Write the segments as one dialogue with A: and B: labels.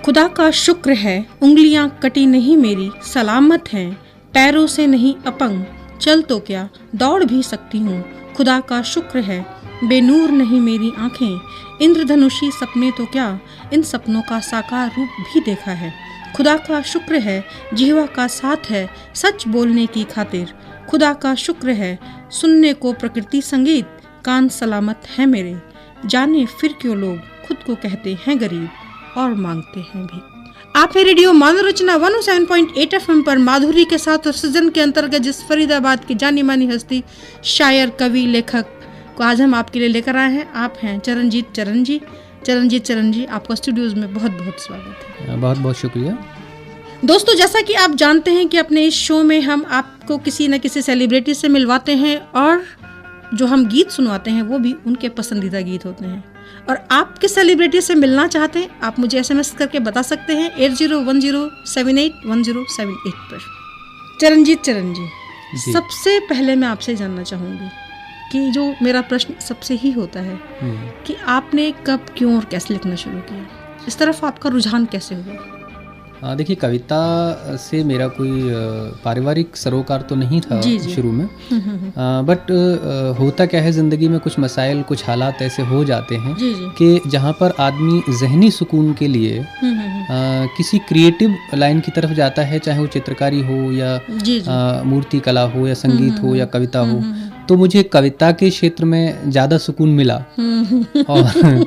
A: खुदा का शुक्र है उंगलियां कटी नहीं मेरी, सलामत हैं पैरों से नहीं अपंग, चल तो क्या दौड़ भी सकती हूँ। खुदा का शुक्र है बेनूर नहीं मेरी आंखें, इंद्रधनुषी सपने तो क्या इन सपनों का साकार रूप भी देखा है। खुदा का शुक्र है जिह्वा का साथ है सच बोलने की खातिर, खुदा का शुक्र है सुनने को प्रकृति संगीत, कान सलामत है मेरे, जाने फिर क्यों लोग खुद को कहते हैं गरीब और मांगते हैं भी। आप है रेडियो मनोरचना 107.8 FM पर माधुरी के साथ और सृजन के अंतर्गत जिस फरीदाबाद की जानी मानी हस्ती शायर कवि लेखक को आज हम आपके लिए लेकर आए हैं, आप हैं चरणजीत चरण जी, आपका स्टूडियोज में बहुत बहुत स्वागत है।
B: बहुत बहुत शुक्रिया।
A: दोस्तों, जैसा कि आप जानते हैं कि अपने इस शो में हम आपको किसी न किसी सेलिब्रिटी से मिलवाते हैं और जो हम गीत सुनवाते हैं वो भी उनके पसंदीदा गीत होते हैं। और आप किस सेलिब्रिटी से मिलना चाहते हैं आप मुझे SMS करके बता सकते हैं 8010781078 पर। चरण जी, सबसे पहले मैं आपसे जानना चाहूँगी कि जो मेरा प्रश्न सबसे ही होता है कि आपने कब, क्यों और कैसे लिखना शुरू किया, इस तरफ आपका रुझान कैसे हुआ?
B: देखिए, कविता से मेरा कोई पारिवारिक सरोकार तो नहीं था शुरू में, बट होता क्या है ज़िंदगी में कुछ मसाइल, कुछ हालात ऐसे हो जाते हैं कि जहाँ पर आदमी जहनी सुकून के लिए किसी क्रिएटिव लाइन की तरफ जाता है, चाहे वो चित्रकारी हो या मूर्ति कला हो या संगीत हो या कविता हो। तो मुझे कविता के क्षेत्र में ज़्यादा सुकून मिला और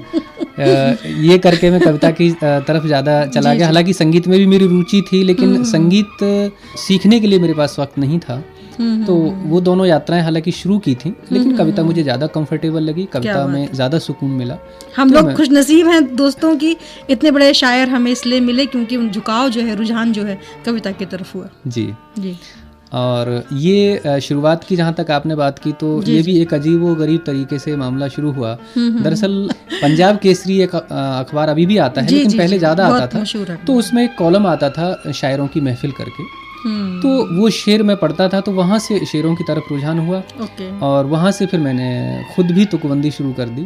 B: ये करके मैं कविता की तरफ ज़्यादा चला गया। हालांकि संगीत में भी मेरी रुचि थी, लेकिन संगीत सीखने के लिए मेरे पास वक्त नहीं था। तो वो दोनों यात्राएं हालांकि शुरू की थी, लेकिन कविता मुझे ज़्यादा कंफर्टेबल लगी, कविता में ज़्यादा सुकून मिला।
A: हम लोग खुशनसीब हैं दोस्तों की इतने बड़े शायर हमें इसलिए मिले क्योंकि झुकाव जो है, रुझान जो है कविता की तरफ हुआ।
B: जी। और ये शुरुआत की जहाँ तक आपने बात की, तो ये भी एक अजीब व गरीब तरीके से मामला शुरू हुआ। दरअसल पंजाब केसरी एक अखबार अभी भी आता है, लेकिन पहले ज़्यादा आता था। तो उसमें एक कॉलम आता था शायरों की महफिल करके, तो वो शेर मैं पढ़ता था, तो वहाँ से शेरों की तरफ रुझान हुआ। और वहाँ से फिर मैंने खुद भी तुकबंदी शुरू कर दी।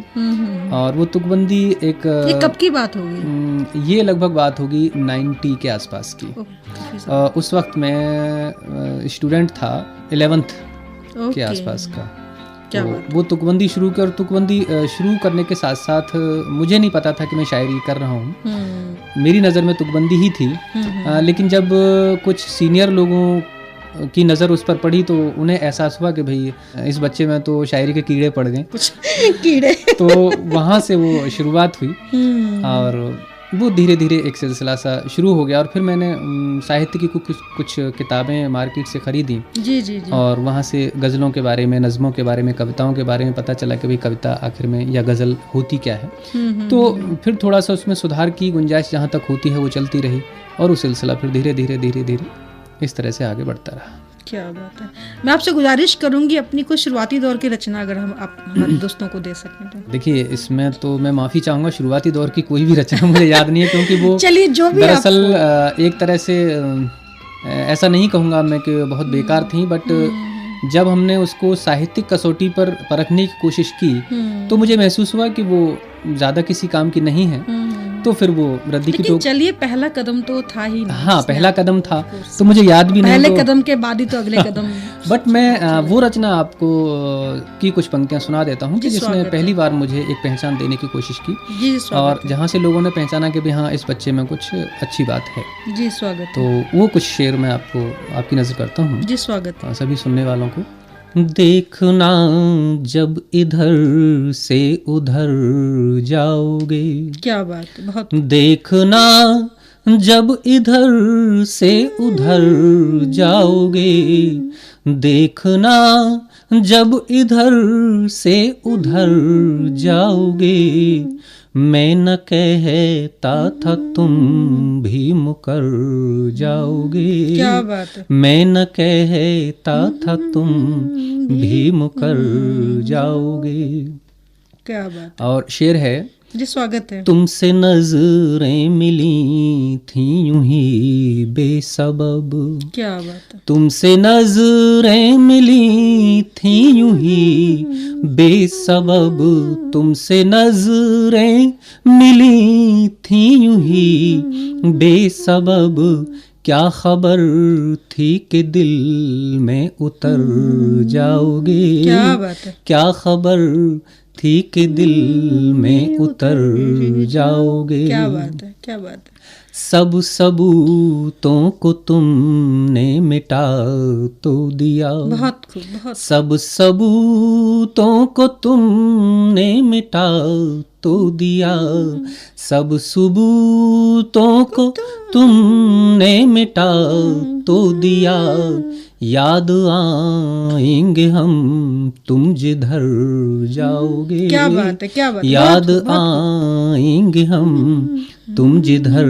B: और वो तुकबंदी ये
A: कब की बात होगी?
B: ये लगभग बात होगी 90 के आसपास की। उस वक्त मैं स्टूडेंट था 11th के आसपास का। तो वो तुकबंदी शुरू कर, तुकबंदी शुरू करने के साथ साथ मुझे नहीं पता था कि मैं शायरी कर रहा हूँ। मेरी नज़र में तुकबंदी ही थी। लेकिन जब कुछ सीनियर लोगों की नज़र उस पर पड़ी तो उन्हें एहसास हुआ कि भाई इस बच्चे में तो शायरी के कीड़े पड़ गए, कीड़े। तो वहाँ से वो शुरुआत हुई और वो धीरे धीरे एक सिलसिला सा शुरू हो गया। और फिर मैंने साहित्य की कुछ किताबें मार्केट से खरीदी। जी। और वहाँ से गज़लों के बारे में, नज़मों के बारे में, कविताओं के बारे में पता चला कि भाई कविता आखिर में या गज़ल होती क्या है। तो फिर थोड़ा सा उसमें सुधार की गुंजाइश जहाँ तक होती है वो चलती रही और वो सिलसिला फिर धीरे धीरे इस तरह से आगे बढ़ता रहा।
A: क्या बात है। मैं आपसे गुजारिश करूंगी अपनी कुछ शुरुआती दौर की रचना अगर आप हमारे दोस्तों को दे सकें तो।
B: देखिए, इसमें तो मैं माफ़ी चाहूँगा, शुरुआती दौर की कोई भी रचना मुझे याद नहीं है, क्योंकि वो
A: चलिए जो भी
B: दरअसल एक तरह से ऐसा नहीं कहूँगा मैं कि बहुत बेकार थी, बट जब हमने उसको साहित्यिक कसौटी पर परखने की कोशिश की तो मुझे महसूस हुआ कि वो ज़्यादा किसी काम की नहीं है। तो फिर वो रद्दी की टोक।
A: चलिए, पहला कदम तो था ही नहीं।
B: हाँ, पहला कदम था, तो मुझे याद भी नहीं।
A: पहले कदम के बाद ही तो अगले कदम।
B: बट मैं वो रचना आपको की कुछ पंक्तियां सुना देता हूँ कि जिसने पहली बार मुझे एक पहचान देने की कोशिश की और जहाँ से लोगों ने पहचाना कि भाई हाँ, इस बच्चे में कुछ अच्छी बात है।
A: जी, स्वागत।
B: तो वो कुछ शेर मैं आपकी नजर करता हूँ।
A: जी, स्वागत
B: सभी सुनने वालों को। देखना जब इधर से उधर जाओगे,
A: क्या बात, बहुत।
B: देखना जब इधर से उधर जाओगे, देखना जब इधर से उधर जाओगे, मैं न कहता था तुम भी मुकर जाओगे।
A: क्या बात है।
B: मैं न कहता था तुम भी मुकर जाओगे।
A: क्या बात।
B: और शेर है।
A: जी, स्वागत है।
B: तुमसे नजरें मिली थी यूं ही बेसबब।
A: क्या बात है।
B: तुमसे नजरें मिली थी यूं ही बेसबब, तुमसे नजरें मिली थी यूं ही बेसबब। क्या खबर थी कि दिल में उतर जाओगे।
A: क्या बात है।
B: क्या खबर थी कि दिल में उतर जाओगे।
A: क्या बात है, क्या बात है।
B: सब सबूतों को तुमने मिटा तो दिया।
A: बहुत खूब, बहुत।
B: सब सबूतों को तुमने मिटा तो दिया। सब सबूतों को तुमने मिटा तो दिया। याद आएंगे हम तुम जिधर जाओगे।
A: क्या बात है, क्या बात है।
B: याद आएंगे हम तुम जिधर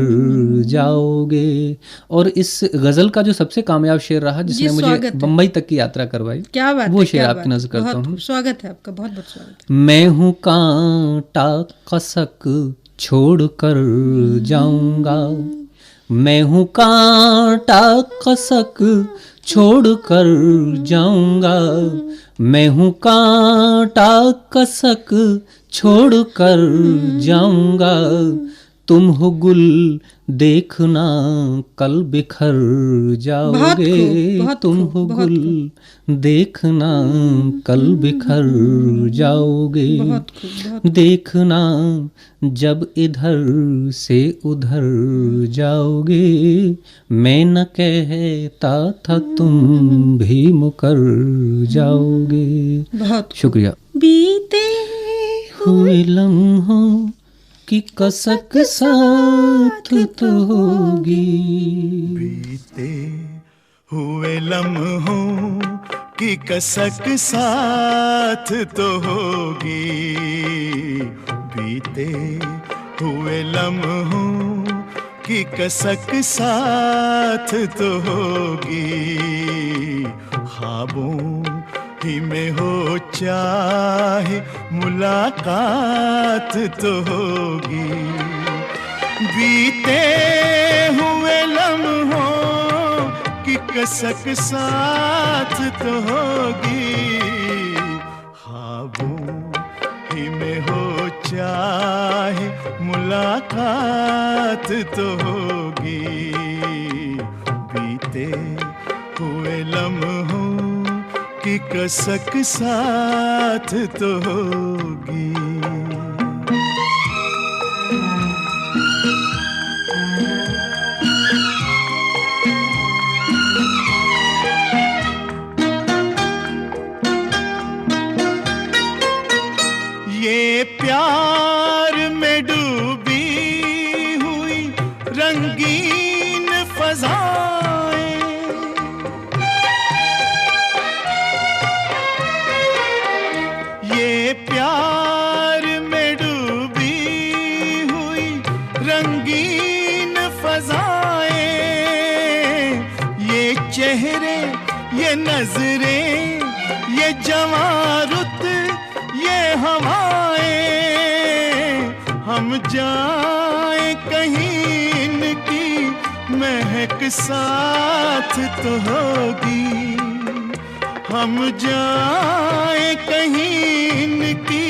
B: जाओगे। और इस गजल का जो सबसे कामयाब शेर रहा जिसने मुझे बम्बई तक की यात्रा करवाई,
A: क्या बात
B: वो
A: है,
B: शेर आपकी नजर करता हूँ।
A: स्वागत है आपका, बहुत बहुत स्वागत है।
B: मैं हूँ कांटा कसक छोड़ कर जाऊंगा। मैं हूँ कांटा कसक छोड़ कर जाऊंगा। मैं हूँ कांटा कसक छोड़ कर जाऊंगा। तुम हो गुल देखना कल बिखर जाओगे। तुम हो गुल देखना कल बिखर जाओगे। देखना जब इधर से उधर जाओगे। मैं न कहता था तुम भी मुकर जाओगे।
A: बहुत
B: शुक्रिया।
A: बीते
B: हुए लम्हों की कसक साथ तो होगी।
C: बीते हुए लम्हों की कसक साथ तो होगी। बीते हुए लम्हों की कसक साथ तो होगी। ख्वाबों ही में हो चाहे मुलाकात तो होगी। बीते हुए लम्हों की कसक साथ तो होगी। ख्वाबों ही में हो चाहे मुलाकात तो होगी। बीते हुए लम्हों की कसक साथ तो होगी। ये प्यार में डूबी हुई रंगीन फज़ाएं, ये प्यार में डूबी हुई रंगीन फज़ाएं, ये चेहरे, ये नजरें, ये जवां रुत, ये हवाएं, हम जाएं कहीं इनकी महक साथ तो होगी। हम जाएं कहीं इनकी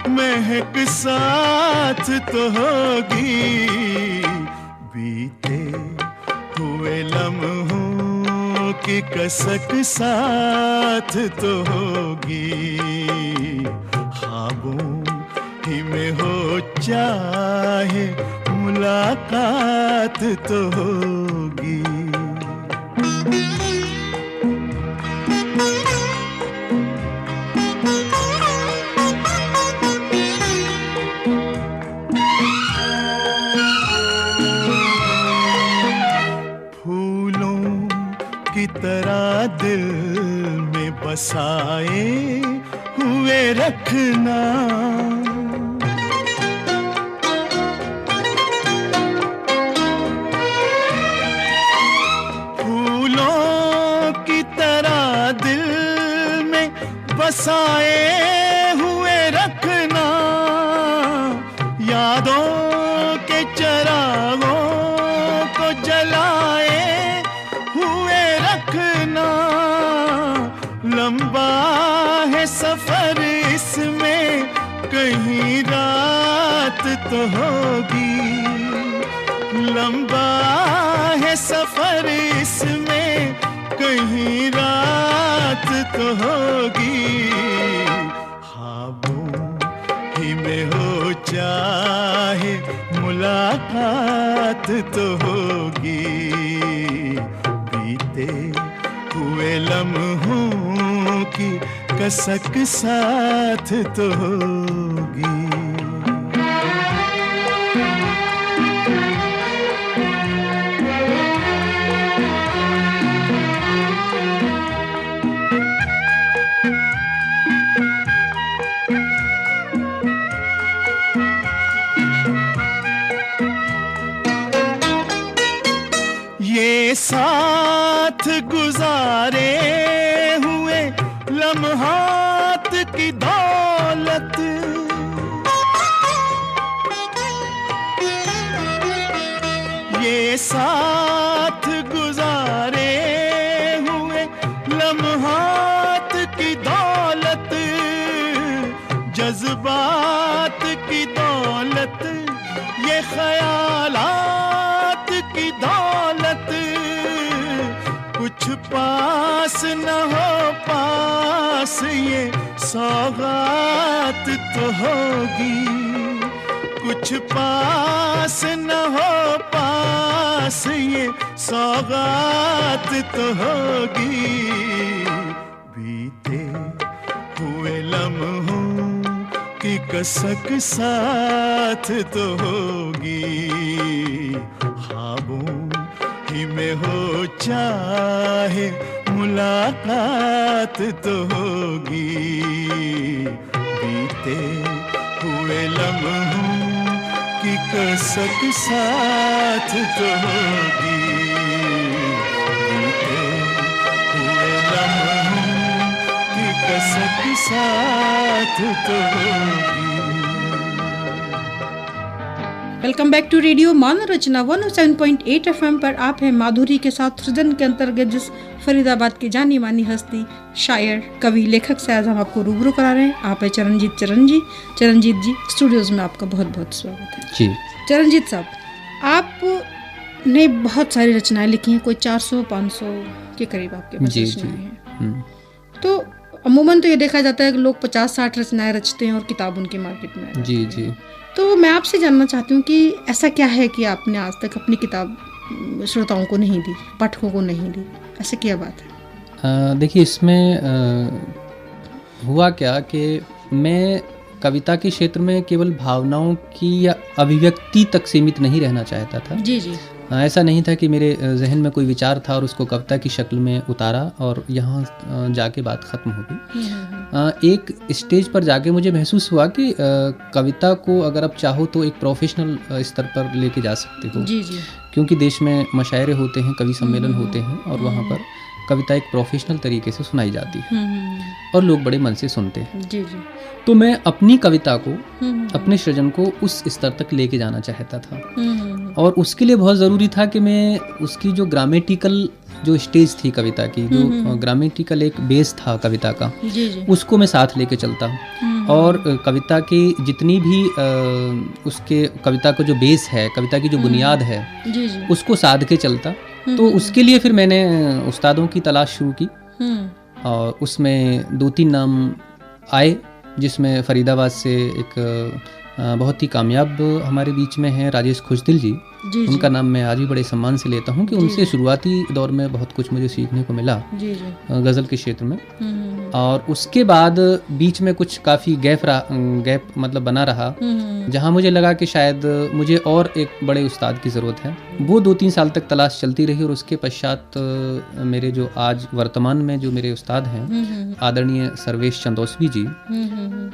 C: महक साथ तो होगी। बीते हुए लम्हों की कसक साथ तो होगी। ख्वाबों ही में हो चाहे मुलाकात तो होगी। फूलों की तरह दिल में बसाए हुए रखना, फूलों की तरह दिल में बसाए हुए रखना, यादों के चरागों को जलाए तो होगी, लंबा है सफर इसमें, कहीं रात तो होगी। ख्वाबों ही में हो चाहे मुलाकात तो होगी, बीते हुए लम्हों की कसक साथ तो होगी। ये साथ गुजारे हुए लम्हात की दौलत, ये साथ गुजारे हुए लम्हात की दौलत, जज्बात की दौलत, ये ख्यालात की दौलत, कुछ पास न हो पास ये सौगात तो होगी, कुछ पास न हो पास ये सौगात तो होगी, बीते हुए लम्हों की कसक साथ तो होगी। ख्वाबों ही में हो चाहे मुलाकात तो होगी, बीते हुए लम्हों की कसक साथ तो होगी, बीते हुए लम्हों की कसक साथ तो होगी।
A: Welcome back to radio Manav Rachna 107.8 FM पर आप हैं माधुरी के साथ। सृजन के अंतर्गत जिस फरीदाबाद की जानी मानी हस्ती, शायर, कवि, लेखक से आज हम आपको रूबरू करा रहे हैं, आप है चरणजीत जी स्टूडियोज में आपका बहुत बहुत स्वागत है
B: जी।
A: चरणजीत साहब, आपने बहुत सारी रचनाएं लिखी हैं, कोई 400-500 के करीब आपके पास रचनाएं हैं। तो अमूमन तो ये देखा जाता है कि लोग 50-60 रचनाएं रचते हैं और किताब उनकी मार्केट में
B: जी जी।
A: तो मैं आपसे जानना चाहती हूँ कि ऐसा क्या है कि आपने आज तक अपनी किताब श्रोताओं को नहीं दी, पाठकों को नहीं दी, ऐसा क्या बात है?
B: देखिए, इसमें हुआ क्या कि मैं कविता के क्षेत्र में केवल भावनाओं की या अभिव्यक्ति तक सीमित नहीं रहना चाहता था।
A: जी जी।
B: ऐसा नहीं था कि मेरे जहन में कोई विचार था और उसको कविता की शक्ल में उतारा और यहाँ जाके बात ख़त्म हो गई। एक स्टेज पर जाके मुझे महसूस हुआ कि कविता को अगर आप चाहो तो एक प्रोफेशनल स्तर पर लेके जा सकते हो। जी जी। क्योंकि देश में मशायरे होते हैं, कवि सम्मेलन होते हैं और वहाँ पर कविता एक प्रोफेशनल तरीके से सुनाई जाती है और लोग बड़े मन से सुनते हैं। जी जी। तो मैं अपनी कविता को, अपने सृजन को उस स्तर तक लेके जाना चाहता था और उसके लिए बहुत ज़रूरी था कि मैं उसकी जो ग्रामेटिकल जो स्टेज थी कविता की, जो ग्रामेटिकल एक बेस था कविता का, उसको मैं साथ लेके चलता और कविता की जितनी भी उसके कविता का जो बेस है, कविता की जो बुनियाद है, उसको साध के चलता। तो उसके लिए फिर मैंने उस्तादों की तलाश शुरू की और उसमें 2-3 नाम आए, जिसमें फरीदाबाद से एक बहुत ही कामयाब हमारे बीच में हैं राजेश खुशदिल जी। उनका नाम मैं आज भी बड़े सम्मान से लेता हूँ कि उनसे शुरुआती दौर में बहुत कुछ मुझे सीखने को मिला गज़ल के क्षेत्र में। और उसके बाद बीच में कुछ काफ़ी गैप मतलब बना रहा, जहाँ मुझे लगा कि शायद मुझे और एक बड़े उस्ताद की ज़रूरत है। वो 2-3 साल तक तलाश चलती रही और उसके पश्चात मेरे जो आज वर्तमान में जो मेरे उस्ताद हैं आदरणीय सर्वेश चंदोसवी जी,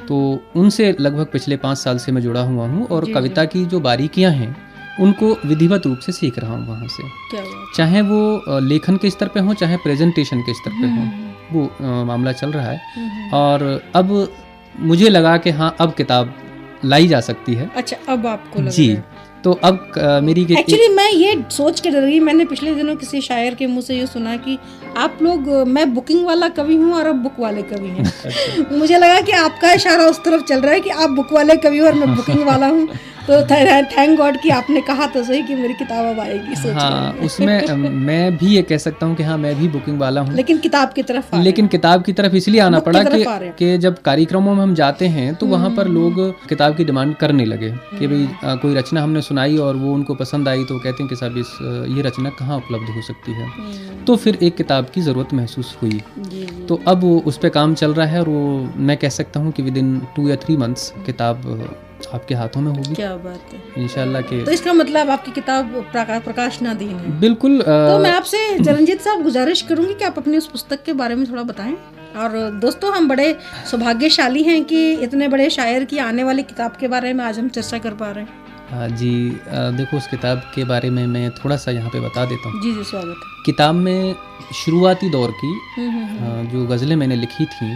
B: तो उनसे लगभग पिछले 5 साल से मैं जुड़ा हुआ हूँ और कविता की जो बारीकियाँ हैं उनको विधिवत रूप से सीख रहा हूँ वहाँ से। चाहे वो लेखन के स्तर पे हो, चाहे प्रेजेंटेशन के स्तर पे हो, वो मामला चल रहा है। और अब मुझे लगा कि हाँ, अब किताब लाई जा सकती है।
A: अच्छा, अब आपको लग
B: जी, तो अब मेरी
A: एक्चुअली मैं ये सोच के डर गई, मैंने पिछले दिनों किसी शायर के मुंह से ये सुना कि आप लोग, मैं बुकिंग वाला कवि हूँ और अब बुक वाले कवि हैं। मुझे लगा कि आपका इशारा उस तरफ चल रहा है कि आप बुक वाले कवि हो और मैं बुकिंग वाला हूँ। तो थैंक गॉड कि आपने कहा तो सही कि मेरी किताब अब आएगी। सोच
B: हाँ, उसमें मैं भी ये कह सकता हूँ कि हाँ मैं भी बुकिंग वाला हूँ,
A: लेकिन किताब की तरफ
B: इसलिए आना पड़ा कि जब कार्यक्रमों में हम जाते हैं तो वहाँ पर लोग किताब की डिमांड करने लगे कि भाई कोई रचना हमने सुनाई और वो उनको पसंद आई तो कहते हैं कि साहब ये रचना कहाँ उपलब्ध हो सकती है। तो फिर एक किताब की ज़रूरत महसूस हुई। तो अब वो उस पर काम चल रहा है और वो मैं कह सकता हूँ कि विद इन 2 या 3 मंथ्स किताब आपके हाथों में होगी।
A: क्या बात है,
B: इंशाल्लाह के।
A: तो इसका मतलब आपकी किताब प्रकाशनाधीन है।
B: बिल्कुल।
A: तो मैं आपसे चरणजीत साहब गुजारिश करूंगी कि आप अपनी उस पुस्तक के बारे में थोड़ा बताएं। और दोस्तों, हम बड़े सौभाग्यशाली हैं कि इतने बड़े शायर की आने वाली किताब के बारे में आज हम चर्चा कर पा रहे हैं।
B: जी, देखो उस किताब के बारे में मैं थोड़ा सा यहाँ पे बता देता हूँ।
A: जी जी, स्वागत है।
B: किताब में शुरुआती दौर की जो गज़लें मैंने लिखी थी,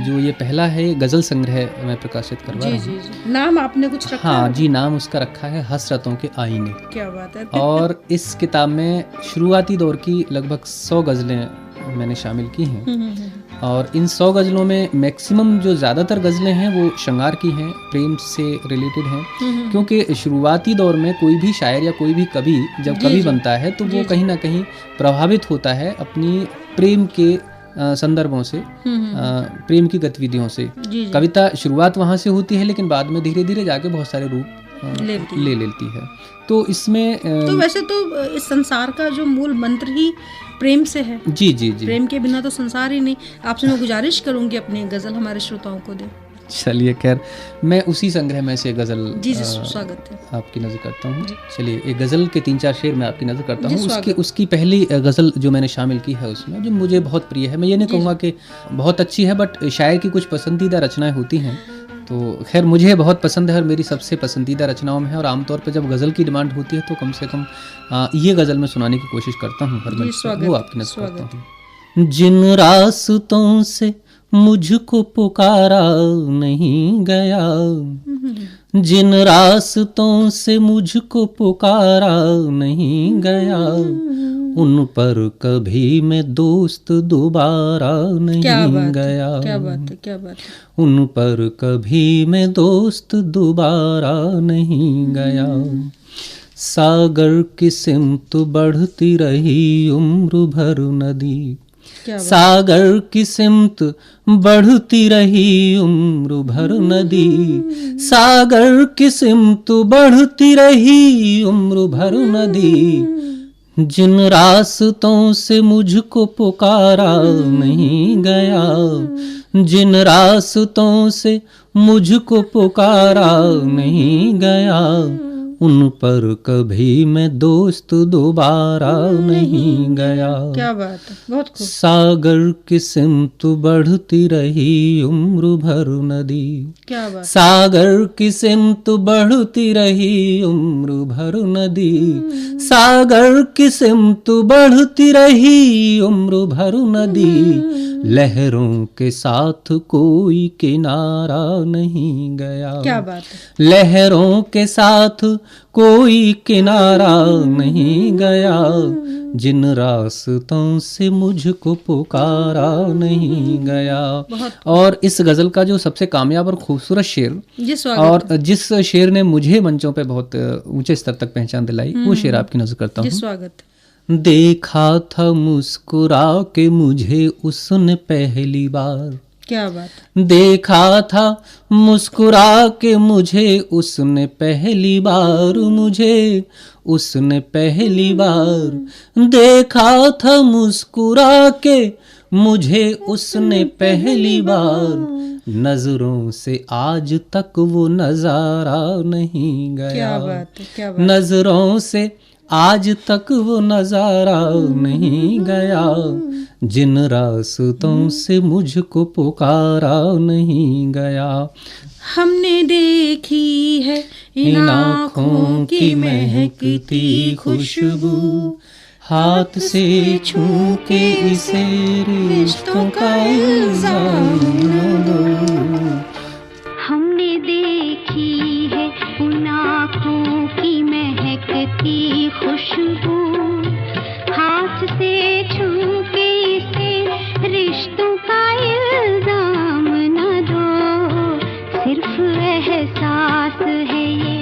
B: जो ये पहला है गज़ल संग्रह मैं प्रकाशित करवा रहा हूँ।
A: जी जी, नाम आपने कुछ रखा?
B: हाँ जी, नाम उसका रखा है हसरतों के आईने।
A: क्या बात है।
B: और इस किताब में शुरुआती दौर की लगभग 100 गज़लें मैंने शामिल की हैं। और इन 100 गज़लों में मैक्सिमम जो ज़्यादातर गज़लें हैं वो श्रृंगार की हैं, प्रेम से रिलेटेड हैं। क्योंकि शुरुआती दौर में कोई भी शायर या कोई भी कवि जब कवि बनता है तो वो कहीं ना कहीं प्रभावित होता है अपनी प्रेम के संदर्भों से, प्रेम की गतिविधियों से। कविता शुरुआत वहाँ से होती है लेकिन बाद में धीरे धीरे जाके बहुत सारे रूप ले लेती है। तो इसमें
A: तो वैसे तो इस संसार का जो मूल मंत्र ही प्रेम से है।
B: जी जी जी,
A: प्रेम के बिना तो संसार ही नहीं। आपसे मैं गुजारिश करूंगी अपनी गज़ल हमारे श्रोताओं को दे।
B: चलिए, खैर मैं उसी संग्रह में से गज़ल
A: जी जी, स्वागत है, आपकी
B: नज़र करता हूँ। चलिए, एक गज़ल के 3-4 शेर मैं आपकी नज़र करता हूँ। उसकी पहली गज़ल जो मैंने शामिल की है उसमें, जो मुझे बहुत प्रिय है, मैं ये नहीं कहूँगा कि बहुत अच्छी है, बट शायर की कुछ पसंदीदा रचनाएं होती हैं तो खैर मुझे बहुत पसंद है और मेरी सबसे पसंदीदा रचनाओं में है। और आमतौर पर जब गज़ल की डिमांड होती है तो कम से कम ये गज़ल मैं सुनाने की कोशिश करता हूँ हर मंच पर, वो आपकी नज़र करता हूँ। जिन रास्तों से मुझको पुकारा नहीं गया, जिन रास्तों से मुझको पुकारा नहीं गया, उन पर कभी मैं दोस्त दोबारा नहीं गया।
A: क्या बात है, क्या बात है।
B: उन पर कभी मैं दोस्त दोबारा नहीं गया। सागर की सिमत बढ़ती रही उम्र भर नदी, सागर की सिमत बढ़ती रही उम्र भर नदी, सागर की सिमत बढ़ती रही उम्र भर नदी। जिन रास्तों से मुझको पुकारा नहीं गया, जिन रास्तों से मुझको पुकारा नहीं गया, उन पर कभी मैं दोस्त दोबारा नहीं गया।
A: क्या बात है, बहुत खूब।
B: सागर की सिमत बढ़ती रही उम्र भर नदी,
A: क्या बात।
B: सागर की सिमत बढ़ती रही उम्र भर नदी, सागर की सिमत बढ़ती रही उम्र भर नदी। लहरों के साथ कोई किनारा नहीं गया।
A: क्या बात है।
B: लहरों के साथ कोई किनारा नहीं गया, जिन रास्तों से मुझको पुकारा नहीं गया। और इस गज़ल का जो सबसे कामयाब और खूबसूरत शेर और जिस शेर ने मुझे मंचों पे बहुत ऊंचे स्तर तक पहचान दिलाई, वो शेर आपकी नजर करता हूँ।
A: स्वागत।
B: देखा था मुस्कुरा के मुझे उसने पहली बार,
A: क्या बात।
B: देखा था मुस्कुरा के मुझे उसने पहली बार, मुझे उसने पहली बार। देखा था मुस्कुरा के मुझे उसने पहली बार, नजरों से आज तक वो नजारा नहीं गया।
A: क्या बात है, क्या बात।
B: नजरों से आज तक वो नजारा नहीं गया, जिन रास्तों से मुझको पुकारा नहीं गया।
A: हमने देखी है इन आँखों की महकती खुशबू,
B: हाथ से छू के इसे रिश्तों का इल्जाम न दो।
D: हमने देखी है उन आँखों की महकती खुशबू, हाथ से छू के इसे रिश्तों का इल्जाम न दो। सिर्फ एहसास है ये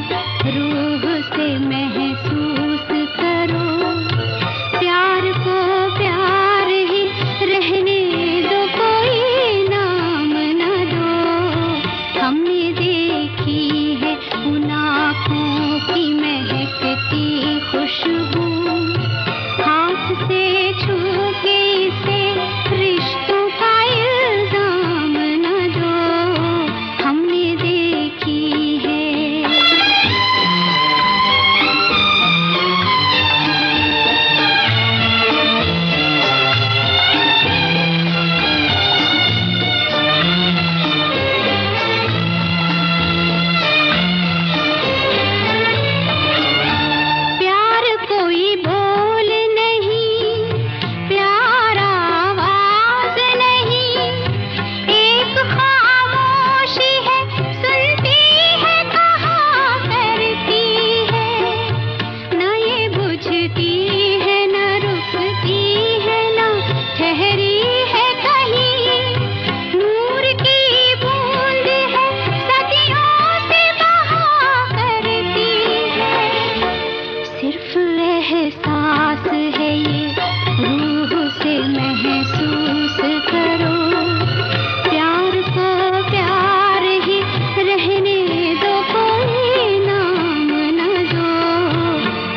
D: सिर्फ एहसास है ये, रूह से महसूस करो, प्यार को प्यार ही रहने दो, कोई नाम न दो।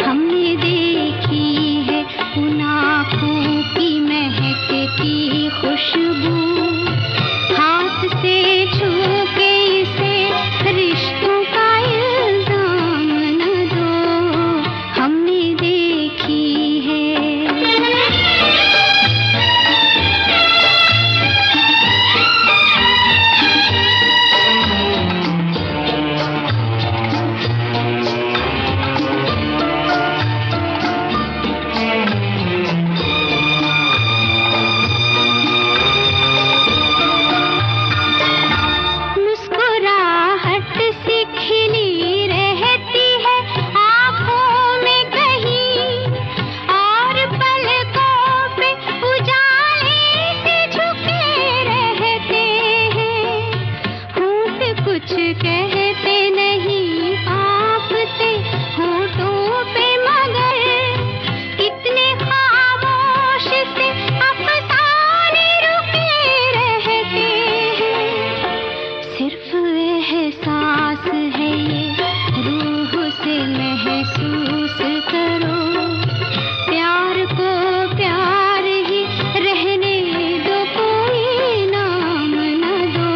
D: हमने देखी है उन आँखों की महकती खुशबू, हाथ से छू के इसे रिश्तों का इल्जाम न दो, हमने देखी है। मुस्कुराहट सी खिली रहती है आँखों में कहीं, और पलकों पे उजाले से झुके रहते हैं। होंठ कुछ कहते नहीं, कांपते होठों पे, मगर इतने खामोश से अफसाने रुके रहते हैं। सिर्फ एहसास है ये, रूह से महसूस करो, प्यार को प्यार ही रहने दो, कोई नाम न दो।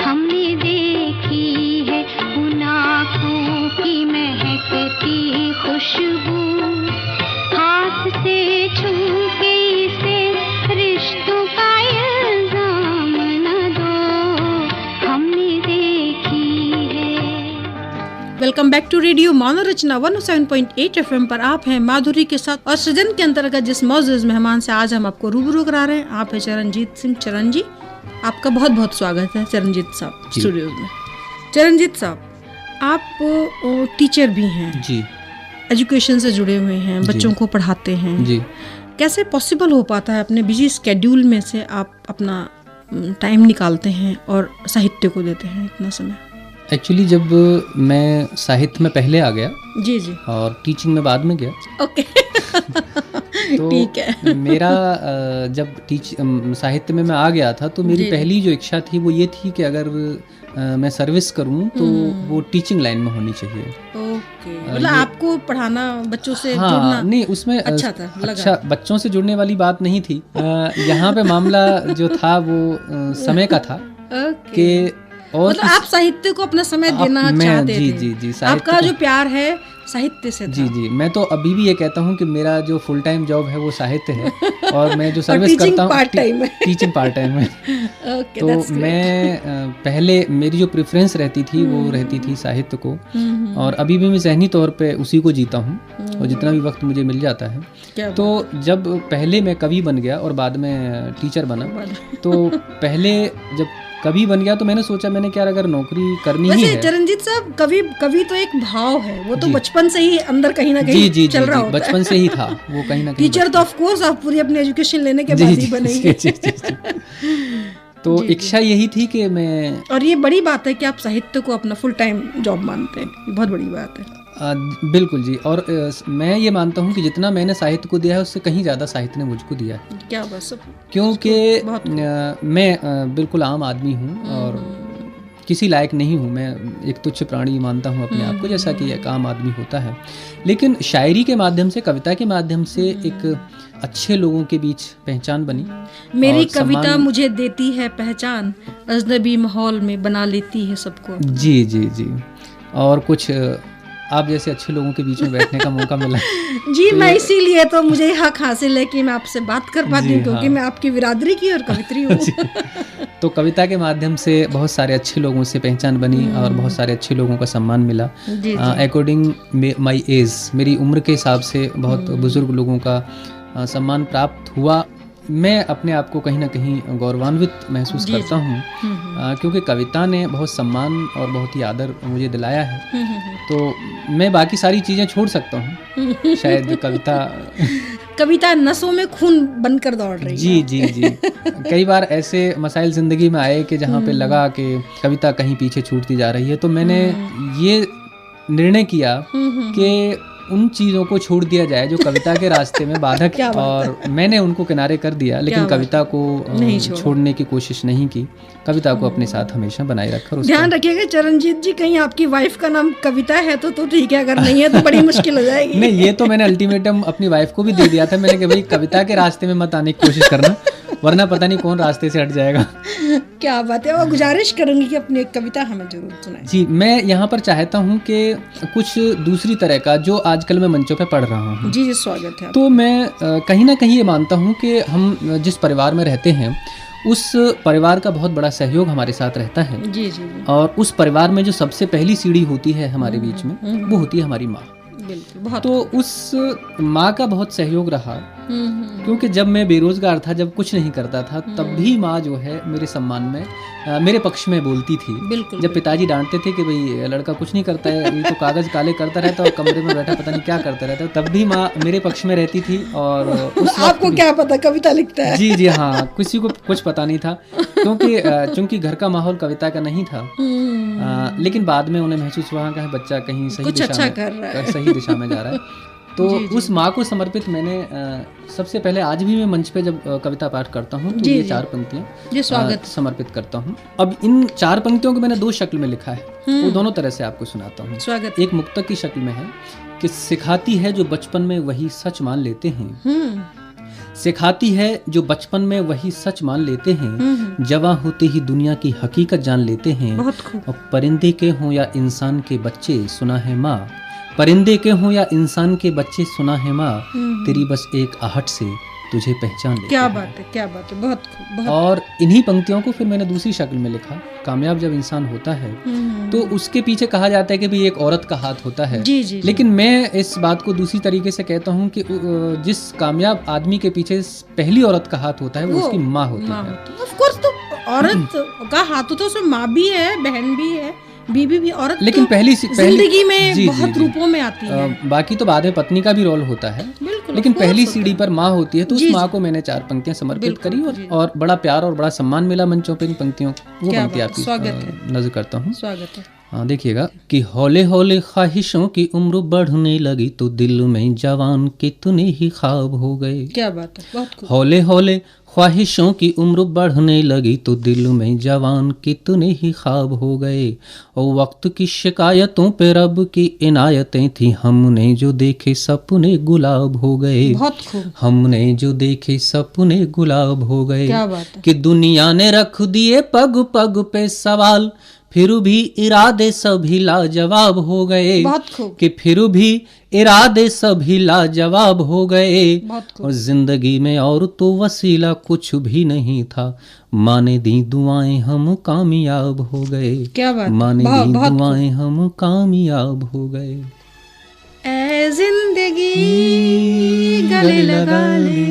D: हमने देखी है उन आँखों की महकती खुशबू, हाथ से छू के इसे रिश्तों का इल्जाम न दो, हमने देखी है।
A: Welcome back to radio Manav Rachna 107.8 FM पर आप हैं माधुरी के साथ, और सृजन के अंतर्गत जिस मौजूद मेहमान से आज हम आपको रूबरू करा रहे हैं, आप है चरणजीत सिंह। चरण जी, आपका बहुत बहुत स्वागत है चरणजीत साहब स्टूडियोज में। चरणजीत साहब, आप टीचर भी हैं
B: जी,
A: एजुकेशन से जुड़े हुए हैं, बच्चों को पढ़ाते हैं
B: जी।
A: कैसे पॉसिबल हो पाता है अपने बिजी स्केड्यूल में से आप अपना टाइम निकालते हैं और साहित्य को देते हैं इतना समय?
B: एक्चुअली जब मैं साहित्य में पहले आ गया
A: जी जी,
B: और टीचिंग में बाद में गया,
A: ओके
B: तो
A: ठीक है।
B: मेरा जब साहित्य में मैं आ गया था, तो मेरी
A: जी।
B: पहली जो इच्छा थी वो ये थी कि अगर मैं सर्विस करूं तो वो टीचिंग लाइन में होनी चाहिए।
A: ओके, मतलब आपको पढ़ाना, बच्चों से
B: हाँ,
A: जुड़ना
B: नहीं उसमें
A: अच्छा था, लगा।
B: अच्छा, बच्चों से जुड़ने वाली बात नहीं थी। यहाँ पे मामला जो था वो समय का था
A: ओके।
B: कि और
A: मतलब आप साहित्य को अपना समय देना चाहते
B: जी,
A: थे।
B: जी, जी, साहित्य
A: आपका
B: को-
A: जो प्यार है साहित्य से था।
B: जी जी, मैं तो अभी भी ये कहता हूँ कि मेरा जो फुल टाइम जॉब है वो साहित्य है, और मैं जो सर्विस
A: teaching
B: करता हूँ
A: part time है।
B: टीचिंग पार्ट टाइम है।
A: ओके,
B: तो
A: that's great।
B: मैं पहले मेरी जो प्रेफरेंस रहती थी वो रहती थी साहित्य को, और अभी भी मैं ज़हनी तौर पे उसी को जीता हूँ, और जितना भी वक्त मुझे मिल जाता है।
A: क्या
B: तो जब पहले मैं कवि बन गया और बाद में टीचर बना, तो पहले जब कवि बन गया तो मैंने सोचा, मैंने क्या अगर नौकरी करनी ही
A: वैसे
B: है।
A: चरणजीत साहब, कवि तो एक भाव है, वो तो
B: जी।
A: बचपन से ही अंदर कहीं ना
B: जी
A: कहीं
B: जी
A: चल
B: जी,
A: रहा
B: जी,
A: होता है।
B: बचपन से ही था वो कहीं ना कहीं।
A: टीचर तो ऑफ कोर्स आप पूरी अपनी एजुकेशन लेने के
B: जी,
A: बाद
B: जी,
A: ही बनेंगे।
B: जी, जी, जी। तो इच्छा यही थी कि मैं
A: और ये बड़ी बात है कि आप साहित्य को अपना फुल टाइम जॉब मानते हैं, ये बहुत बड़ी बात है।
B: बिल्कुल जी, और मैं ये मानता हूँ कि जितना मैंने साहित्य को दिया है उससे कहीं ज़्यादा साहित्य ने मुझको दिया है।
A: क्या बस,
B: क्योंकि मैं बिल्कुल आम आदमी हूँ और किसी लायक नहीं हूँ, मैं एक तुच्छ प्राणी मानता हूँ अपने आप को, जैसा कि एक आम आदमी होता है। लेकिन शायरी के माध्यम से, कविता के माध्यम से एक अच्छे लोगों के बीच पहचान बनी।
A: मेरी
B: और
A: कविता
B: सम्मान-
A: मुझे देती है पहचान, अजनबी माहौल में बना लेती है सबको।
B: जी जी जी, और कुछ आप जैसे अच्छे लोगों के बीच में बैठने का मौका मिला।
A: जी, मैं इसीलिए तो मुझे हक हासिल है कि मैं आपसे बात कर पाती हूँ, क्योंकि
B: हाँ।
A: मैं आपकी बिरादरी की और कवित्री हूँ।
B: तो कविता के माध्यम से बहुत सारे अच्छे लोगों से पहचान बनी और बहुत सारे अच्छे लोगों का सम्मान मिला।
A: जी,
B: अकॉर्डिंग माई एज, मेरी उम्र के हिसाब से बहुत बुजुर्ग लोगों का सम्मान प्राप्त हुआ। मैं अपने आप को कहीं ना कहीं गौरवान्वित महसूस करता हूँ, क्योंकि कविता ने बहुत सम्मान और बहुत ही आदर मुझे दिलाया है। तो मैं बाकी सारी चीज़ें छोड़ सकता हूँ, शायद कविता
A: नसों में खून बनकर दौड़ रही है।
B: जी जी जी। कई बार ऐसे मसाइल ज़िंदगी में आए कि जहाँ पे लगा कि कविता कहीं पीछे छूटती जा रही है, तो मैंने ये निर्णय किया कि उन चीज़ों को छोड़ दिया जाए जो कविता के रास्ते में बाधक, और मैंने उनको किनारे कर दिया, लेकिन कविता को छोड़ने की कोशिश नहीं की, कविता को अपने साथ हमेशा बनाए रखा।
E: ध्यान रखिएगा चरणजीत जी, कहीं आपकी वाइफ का नाम कविता है तो ठीक है, अगर नहीं है तो बड़ी मुश्किल हो जाएगी।
B: नहीं, ये तो मैंने अल्टीमेटम अपनी वाइफ को भी दे दिया था, मैंने कहा भाई कविता के रास्ते में मत आने की कोशिश करना, वरना पता नहीं कौन रास्ते से हट जाएगा।
E: क्या बात है, और गुजारिश करूंगी कि अपनी एक कविता हमें जरूर सुनाएं।
B: जी, मैं यहाँ पर चाहता हूँ कि कुछ दूसरी तरह का जो आजकल मैं मंचों पे पढ़ रहा हूँ।
E: जी, स्वागत है।
B: तो मैं कहीं ना कहीं ये मानता हूँ कि हम जिस परिवार में रहते हैं उस परिवार का बहुत बड़ा सहयोग हमारे साथ रहता है।
E: जी।
B: और उस परिवार में जो सबसे पहली सीढ़ी होती है हमारे बीच में, वो होती है हमारी माँ।
E: बिल्कुल।
B: तो उस माँ का बहुत सहयोग रहा, क्योंकि जब मैं बेरोजगार था, जब कुछ नहीं करता था, तब भी माँ जो है मेरे सम्मान में, मेरे पक्ष में बोलती थी। जब पिताजी डांटते थे कि भाई लड़का कुछ नहीं करता है, ये तो कागज काले करता रहता है और कमरे में बैठा पता नहीं क्या करता रहता है, तब भी माँ मेरे पक्ष में रहती थी। और उस
E: आपको क्या पता कविता लिखता है?
B: जी हाँ, किसी को कुछ पता नहीं था, क्योंकि घर का माहौल कविता का नहीं था। लेकिन बाद में उन्हें महसूस हुआ कि बच्चा कहीं सही दिशा में जा रहा है। तो उस माँ को समर्पित मैंने सबसे पहले, आज भी मैं मंच पे जब कविता पाठ करता हूँ तो ये 4 पंक्तियाँ समर्पित करता हूँ। अब इन 4 पंक्तियों को मैंने 2 शक्ल में लिखा है, वो दोनों तरह से आपको सुनाता हूँ। एक मुक्तक की शक्ल में है कि सिखाती है जो बचपन में वही सच मान लेते हैं, सिखाती है जो बचपन में वही सच मान लेते हैं, जवां होते ही दुनिया की हकीकत जान लेते हैं। और परिंदे के हों या इंसान के बच्चे सुना है माँ, परिंदे के हों या इंसान के बच्चे सुना है माँ, तेरी बस एक आहट से तुझे पहचान लेते हैं।
E: क्या बात है, बहुत खूब।
B: और इन्हीं पंक्तियों को फिर मैंने दूसरी शक्ल में लिखा। कामयाब जब इंसान होता है तो उसके पीछे कहा जाता है कि भाई एक औरत का हाथ होता है।
E: जी।
B: लेकिन मैं इस बात को दूसरी तरीके से कहता हूँ कि जिस कामयाब आदमी के पीछे पहली औरत का हाथ होता है वो उसकी माँ होती है।
E: ऑफ कोर्स, तो औरत का हाथ होता है, उसमें माँ भी है, बहन भी है, बीबी भी। औरत
B: लेकिन
E: तो
B: पहली
E: जिंदगी में बहुत रूपों में आती है।
B: बाकी तो बाद में पत्नी का भी रोल होता है, लेकिन पहली सीढ़ी पर माँ होती है। तो उस माँ को मैंने 4 पंक्तियां समर्पित करी और बड़ा प्यार और बड़ा सम्मान मिला मंचों पे इन पंक्तियों। वो पंक्ति आपकी नजर करता हूँ।
E: स्वागत है।
B: हाँ, देखिएगा कि हौले हौले ख्वाहिशों की उम्र बढ़ने लगी तो दिल में जवान कितने ही ख्वाब हो गए।
E: क्या बात है, बहुत खूब।
B: हौले हौले ख्वाहिशों की उम्र बढ़ने लगी तो दिल में जवान कितने ही ख्वाब हो गए। और वक्त की शिकायतों पे रब की इनायतें थी, हमने जो देखे सपने गुलाब हो गए।
E: बहुत खूब।
B: हमने जो देखे सपने गुलाब हो गए।
E: क्या बात है।
B: कि दुनिया ने रख दिए पग पग पे सवाल, फिर भी इरादे सभी लाजवाब हो गए।
E: बहुत खूब।
B: कि फिर भी इरादे सभी लाजवाब हो गए। और जिंदगी में और तो वसीला कुछ भी नहीं था, माने दी दुआएं हम कामयाब हो गए।
E: क्या बात।
B: माने दी दुआएं हम कामयाब हो गए।
E: ऐ जिंदगी गले लगा ले,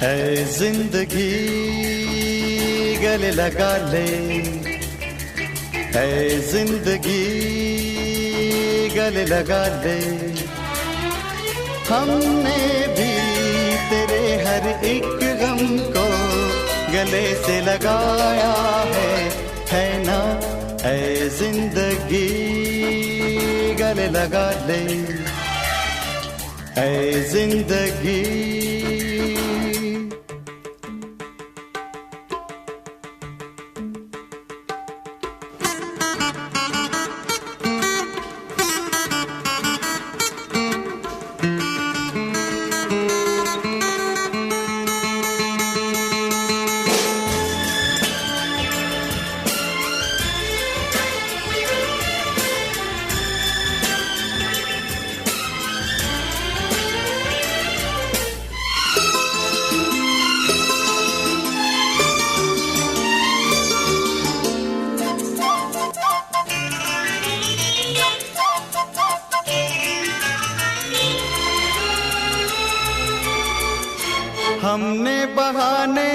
C: है जिंदगी गले लगा ले, है जिंदगी गले लगा ले। हमने भी तेरे हर एक गम को गले से लगाया है ना। है जिंदगी गले लगा ले, है जिंदगी।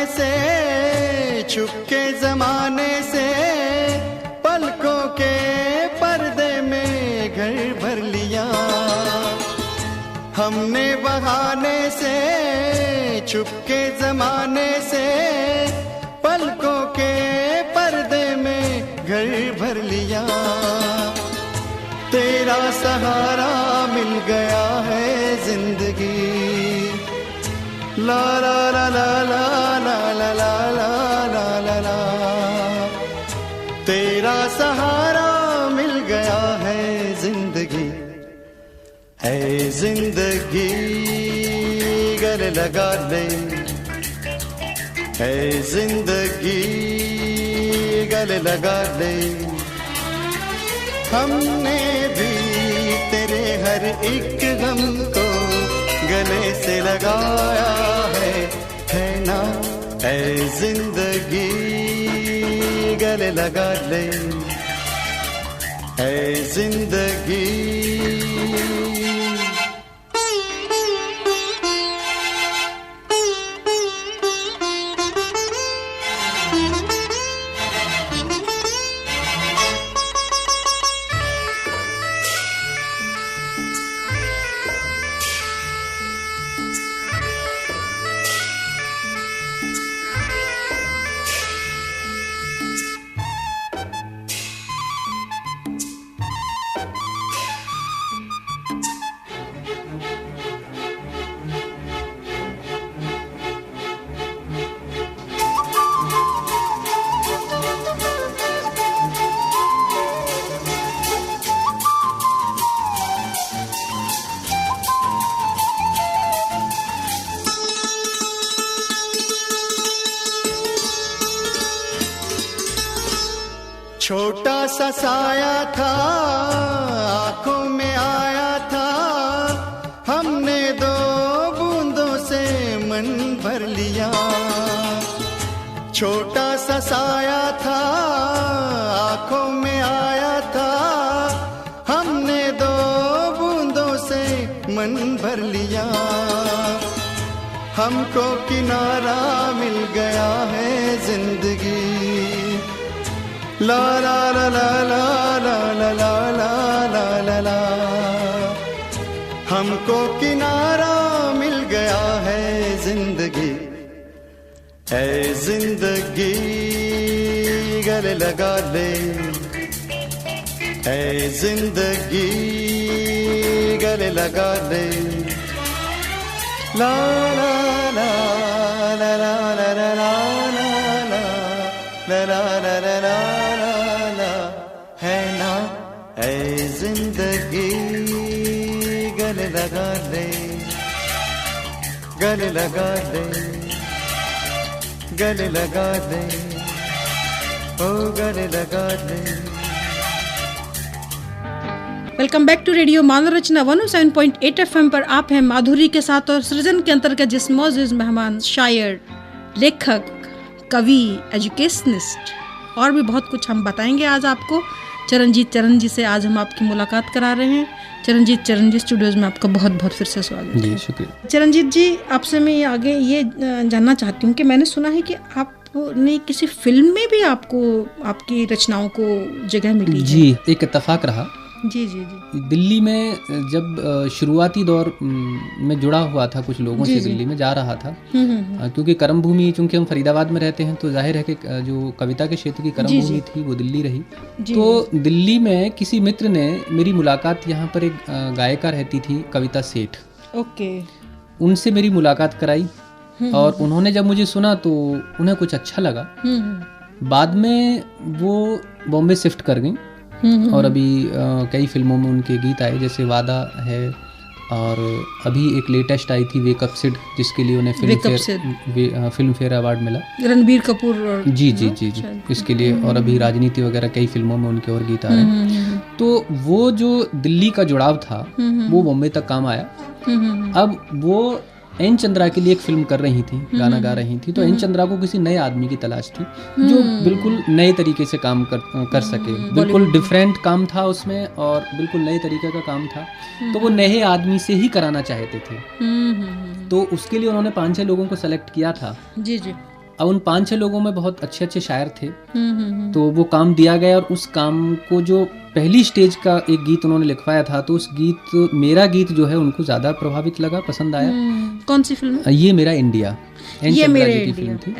F: से, छुपके जमाने से, पलकों के पर्दे में घर भर लिया। हमने बहाने से, छुपके जमाने से, पलकों के पर्दे में घर भर लिया। तेरा सहारा मिल गया है जिंदगी, ला ला ला ला ला ला ला ला ला ला ला। तेरा सहारा मिल गया है जिंदगी, है जिंदगी गले लगा ले, है जिंदगी गले लगा ले। हमने भी तेरे हर एक गम को गले से लगाया है ना। है जिंदगी गले लगा ले, है जिंदगी। छोटा सा साया था, आंखों में आया था, हमने दो बूंदों से मन भर लिया। छोटा सा साया था, आंखों में आया था, हमने दो बूंदों से मन भर लिया। हमको किनारा मिल गया है जिंदगी, ला ला ला ला ला ला ला ला ला ला ला। हमको किनारा मिल गया है जिंदगी, है जिंदगी गले लगा ले, है जिंदगी गले लगा ले। ला ला ला ला ला ला ला ला ला ला ला ला ला ला। है ना, है जिंदगी गले लगा ले, गले लगा ले, गले लगा ले, ओ गले लगा ले।
A: Welcome back to radio Manav Rachna 107.8 FM पर आप हैं माधुरी के साथ, और सृजन के अंतर्गत जिस मौजूद मेहमान शायर, लेखक, कवि, एजुकेशनिस्ट और भी बहुत कुछ हम बताएंगे आज आपको। चरण जी से आज हम आपकी मुलाकात करा रहे हैं। चरण जी स्टूडियोज में आपका बहुत बहुत फिर से स्वागत है।
B: जी शुक्रिया।
A: चरणजीत जी, आपसे मैं आगे ये जानना चाहती हूँ कि मैंने सुना है कि आपने किसी फिल्म में भी आपको आपकी रचनाओं को जगह मिली है।
B: जी, एक इत्तेफाक रहा।
A: जी जी जी।
B: दिल्ली में जब शुरुआती दौर में जुड़ा हुआ था कुछ लोगों से, दिल्ली में जा रहा था, क्योंकि कर्म भूमि, चूंकि हम फरीदाबाद में रहते हैं तो जाहिर है कि जो कविता के क्षेत्र की कर्म भूमि थी वो दिल्ली रही। तो दिल्ली में किसी मित्र ने मेरी मुलाकात, यहाँ पर एक गायिका रहती थी कविता सेठ,
A: ओके,
B: उनसे मेरी मुलाकात कराई और उन्होंने जब मुझे सुना तो उन्हें कुछ अच्छा लगा। बाद में वो बॉम्बे शिफ्ट कर गई और अभी कई फिल्मों में उनके गीत आए, जैसे वादा है, और अभी एक लेटेस्ट आई थी वेकअप सिड, जिसके लिए उन्हें फिल्म फेयर अवार्ड मिला, रणबीर कपूर। जी जी जी जी, इसके लिए। और अभी राजनीति वगैरह कई फिल्मों में उनके और गीत आ रहे हैं। तो वो जो दिल्ली का जुड़ाव था वो बॉम्बे तक काम आया। अब वो एन चंद्रा के लिए एक फिल्म कर रही थी, गाना गा रही थी, तो एन चंद्रा को किसी नए आदमी की तलाश थी जो बिल्कुल नए तरीके से काम कर सके। बिल्कुल डिफरेंट काम था उसमें और बिल्कुल नए तरीके का काम था, तो वो नए आदमी से ही कराना चाहते थे। तो उसके लिए उन्होंने 5-6 लोगों को सेलेक्ट किया था।
A: जी जी।
B: अब उन 5-6 लोगों में बहुत अच्छे अच्छे शायर थे, तो वो काम दिया गया और उस काम को जो पहली स्टेज का एक गीत उन्होंने लिखवाया था, तो उस गीत, मेरा गीत जो है उनको ज़्यादा प्रभावित लगा, पसंद आया।
A: कौन सी फिल्म?
B: ये मेरा इंडिया,
A: ये मेरे
B: की फिल्म थी।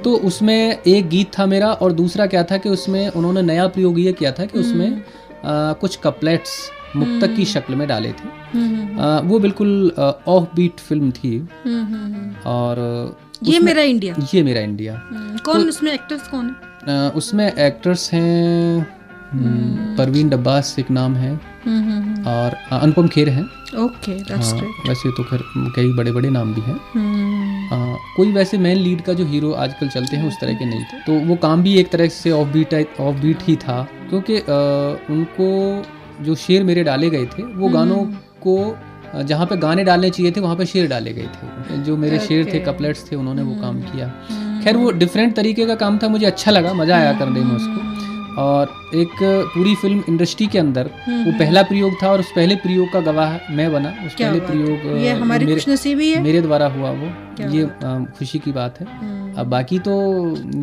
B: तो उसमें एक गीत था मेरा, और दूसरा क्या था कि उसमें उन्होंने नया प्रयोग ये किया था कि उसमें कुछ कपलेट्स मुक्तक की शक्ल में डाले थे। वो बिल्कुल ऑफ बीट फिल्म थी। और
A: ये मेरा इंडिया,
B: ये मेरा इंडिया।
A: कौन तो, उसमें एक्टर्स कौन है?
B: उसमें एक्टर्स हैं परवीन डब्बास एक नाम है, और अनुपम खेर हैं।
A: Okay, that's great.
B: वैसे तो खैर कई बड़े बड़े नाम भी हैं। कोई वैसे मेन लीड का जो हीरो आजकल चलते हैं उस तरह के नहीं थे, तो वो काम भी एक तरह से ऑफ बीट ही था, क्योंकि उनको जो शेर मेरे डाले गए थे वो गानों को जहाँ पे गाने डालने चाहिए थे वहाँ पे शेर डाले गए थे। जो मेरे शेर थे, कपलेट्स थे, उन्होंने वो काम किया। खैर वो डिफरेंट तरीके का काम था, मुझे अच्छा लगा, मज़ा आया करने में उसको। और एक पूरी फिल्म इंडस्ट्री के अंदर वो पहला प्रयोग था, और उस पहले प्रयोग का गवाह मैं बना। उस पहले प्रयोग
A: ये हमारी खुशनसीबी है,
B: मेरे द्वारा हुआ वो, ये खुशी की बात है। अब बाकी तो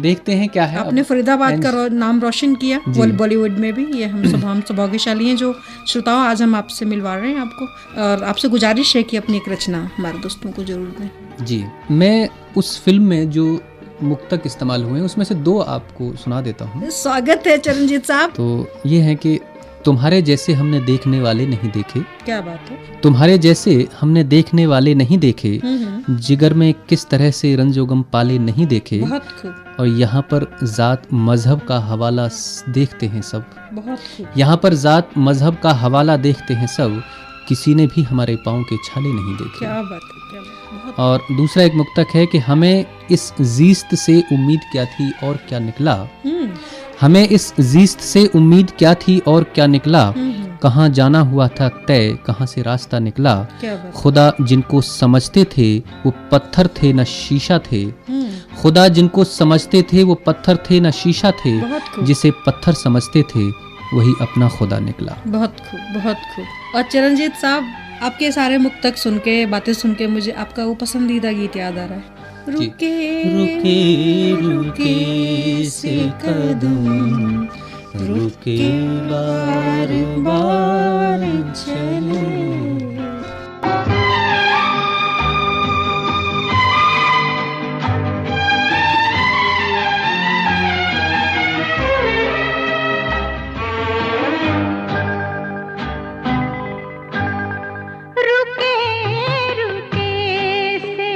B: देखते हैं क्या है।
A: आपने फरीदाबाद का नाम रोशन किया बॉलीवुड में भी, ये हम सब भाग्यशाली हैं जो श्रोताओं आज हम आपसे मिलवा रहे हैं आपको, और आपसे गुजारिश है कि अपनी एक रचना हमारे दोस्तों को जरूर दें।
B: जी, मैं उस फिल्म में जो मुक्तक इस्तेमाल हुए हैं उसमें से 2 आपको सुना देता हूँ।
A: स्वागत है चरणजीत साहब।
B: तो ये है कि तुम्हारे जैसे हमने देखने वाले नहीं देखे।
A: क्या बात है।
B: तुम्हारे जैसे हमने देखने वाले नहीं देखे, जिगर में किस तरह से रंजोगम पाले नहीं देखे।
A: बहुत खूब।
B: और यहाँ पर जात मजहब का हवाला देखते हैं सब।
A: बहुत खूब।
B: यहाँ पर जात मजहब का हवाला देखते हैं सब, किसी ने भी हमारे पाँव के छाले नहीं देखे।
A: क्या बात है, क्या बात है।
B: और दूसरा एक मुक्तक है कि हमें इस जीस्त से उम्मीद क्या थी और क्या निकला। हमें इस जीस्त से उम्मीद क्या थी और क्या निकला, कहाँ जाना हुआ था तय, कहाँ से रास्ता निकला। खुदा जिनको समझते थे वो पत्थर थे न शीशा थे। खुदा जिनको समझते थे वो पत्थर थे न शीशा थे, जिसे पत्थर समझते थे वही अपना खुदा निकला।
A: बहुत खूब, बहुत खूब। और चरणजीत साहब, आपके सारे मुक्तक सुन के, बातें सुन के मुझे आपका वो पसंदीदा गीत याद आ रहा है। रुके रुके रुके से कदम, रुके बार बार चले।
D: रुके रुके से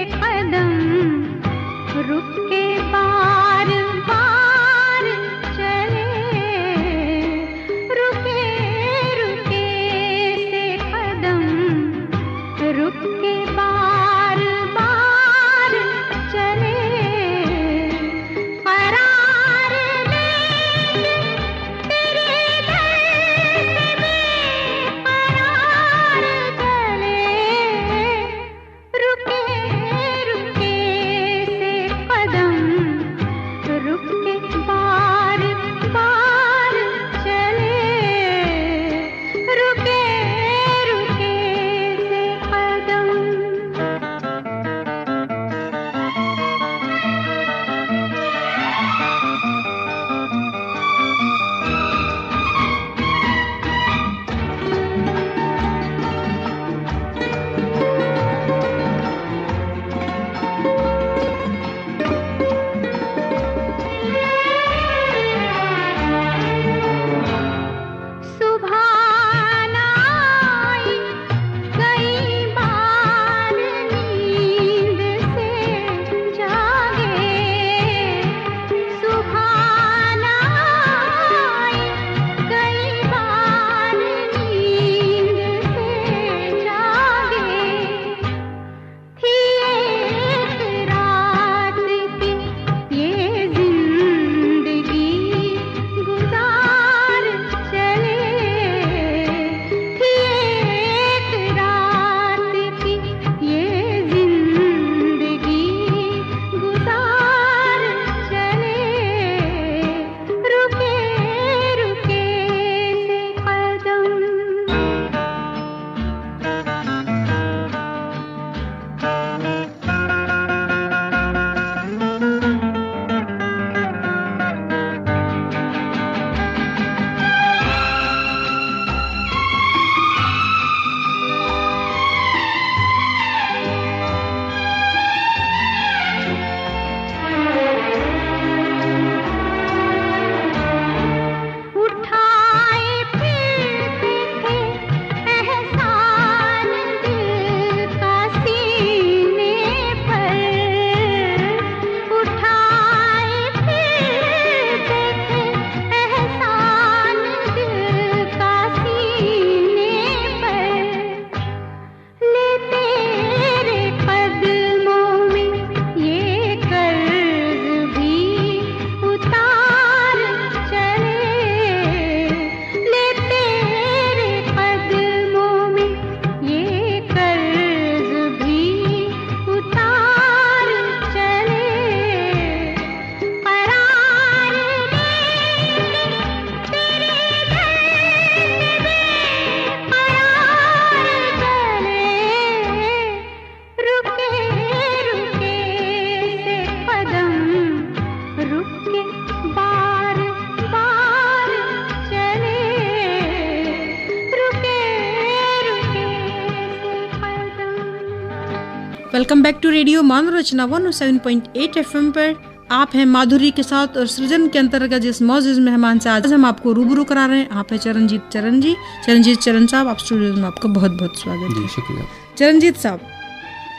A: welcome back to radio Manav Rachna 107.8 FM पर। आप हैं माधुरी के साथ और सृजन के अंतर्गत जिस मौजूद मेहमान से आज हम आपको रूबरू करा रहे हैं, आप है चरणजीत चरण साहब। आप स्टूडियो में आपका बहुत बहुत स्वागत है।
B: शुक्रिया।
A: चरणजीत साहब,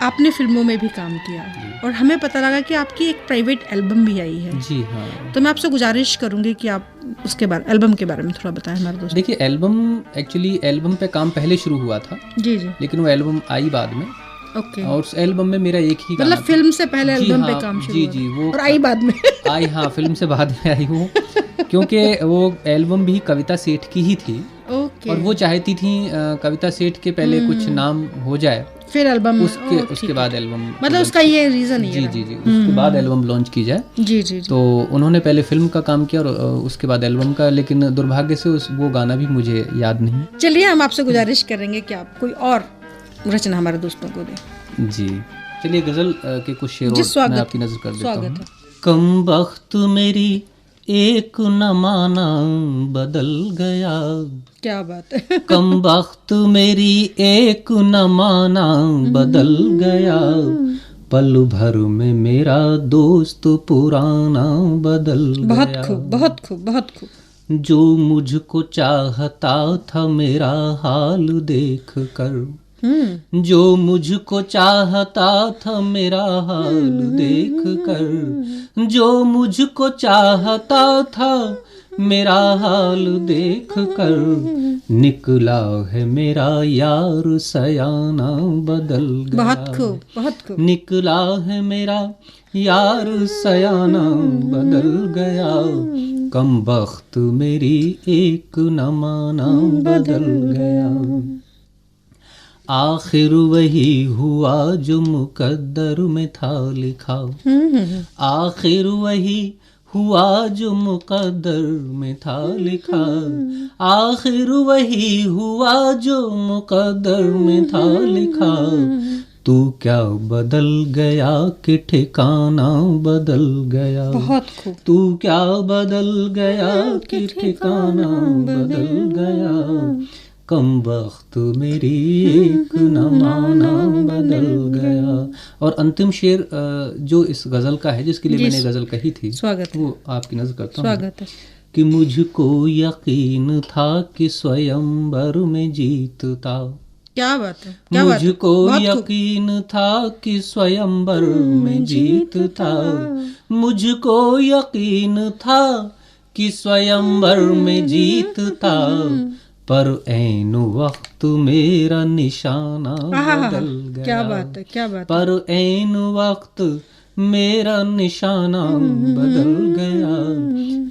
A: आपने फिल्मों में भी काम किया और हमें पता लगा कि आपकी एक प्राइवेट एल्बम भी आई है।
B: जी हाँ।
A: तो मैं आपसे गुजारिश करूंगी कि आप उसके बारे एल्बम के बारे में थोड़ा बताएं हमारे दोस्त।
B: देखिए, एल्बम पे काम पहले शुरू हुआ था।
A: जी जी।
B: लेकिन वो एल्बम आई बाद में।
A: ओके।
B: और उस एल्बम में मेरा एक ही गाना
A: मतलब फिल्म से पहले एल्बम पे
B: हाँ,
A: काम शुरू
B: जी
A: हुआ
B: जी, वो
A: और आई बाद में
B: आई, हाँ, फिल्म से बाद में आई वो, क्योंकि वो एल्बम भी कविता सेठ की ही थी।
A: ओके।
B: और वो चाहती थी कविता सेठ के पहले कुछ नाम हो जाए,
A: फिर एल्बम
B: उसके बाद एल्बम,
A: मतलब उसका ये रीजन ही
B: जी जी जी, उसके बाद एल्बम लॉन्च की जाए।
A: जी जी।
B: तो उन्होंने पहले फिल्म का काम किया और उसके बाद एल्बम का, लेकिन दुर्भाग्य से वो गाना भी मुझे याद नहीं।
A: चलिए, हम आपसे गुजारिश करेंगे कि आप कोई और रचना हमारे दोस्तों को दें।
B: जी, चलिए गजल के कुछ शेर मैं आपकी नजर कर देता हूँ। कम बख्त मेरी एक न माना बदल गया,
A: क्या बात है।
B: कम बख्त मेरी एक न माना बदल गया, पल भर में मेरा दोस्त पुराना बदल गया।
A: बहुत खूब, बहुत खूब, बहुत खूब।
B: जो मुझको चाहता था मेरा हाल देख कर, जो मुझको चाहता था मेरा हाल देख कर, जो मुझको चाहता था मेरा हाल देख कर, निकला है मेरा यार सयाना बदल गया।
A: बहुत खूब, बहुत खूब।
B: निकला है मेरा यार सयाना बदल गया, कम बख्त मेरी एक न माना बदल गया। आखिर वही हुआ जो मुकद्दर में था लिखा, आखिर वही हुआ जो मुकद्दर में था लिखा, आखिर वही हुआ जो मुकद्दर में था लिखा, तू क्या बदल गया कि ठिकाना बदल गया।
A: बहुत खूब।
B: तू क्या बदल गया कि ठिकाना बदल गया, कम वक्त मेरी एक न माना बदल गया। और अंतिम शेर जो इस गजल का है, जिसके लिए मैंने गजल कही थी,
A: स्वागत है,
B: वो आपकी नजर करता हूँ।
A: स्वागत है।
B: कि मुझको यकीन था कि स्वयंवर में जीतता,
A: क्या बात है, क्या बात है।
B: मुझको यकीन था कि स्वयंवर में जीतता, मुझको यकीन था कि स्वयंवर में जीतता, पर ऐन वक्त मेरा निशाना बदल गया।
A: क्या बात है, क्या बात है।
B: पर ऐन वक्त मेरा निशाना बदल गया,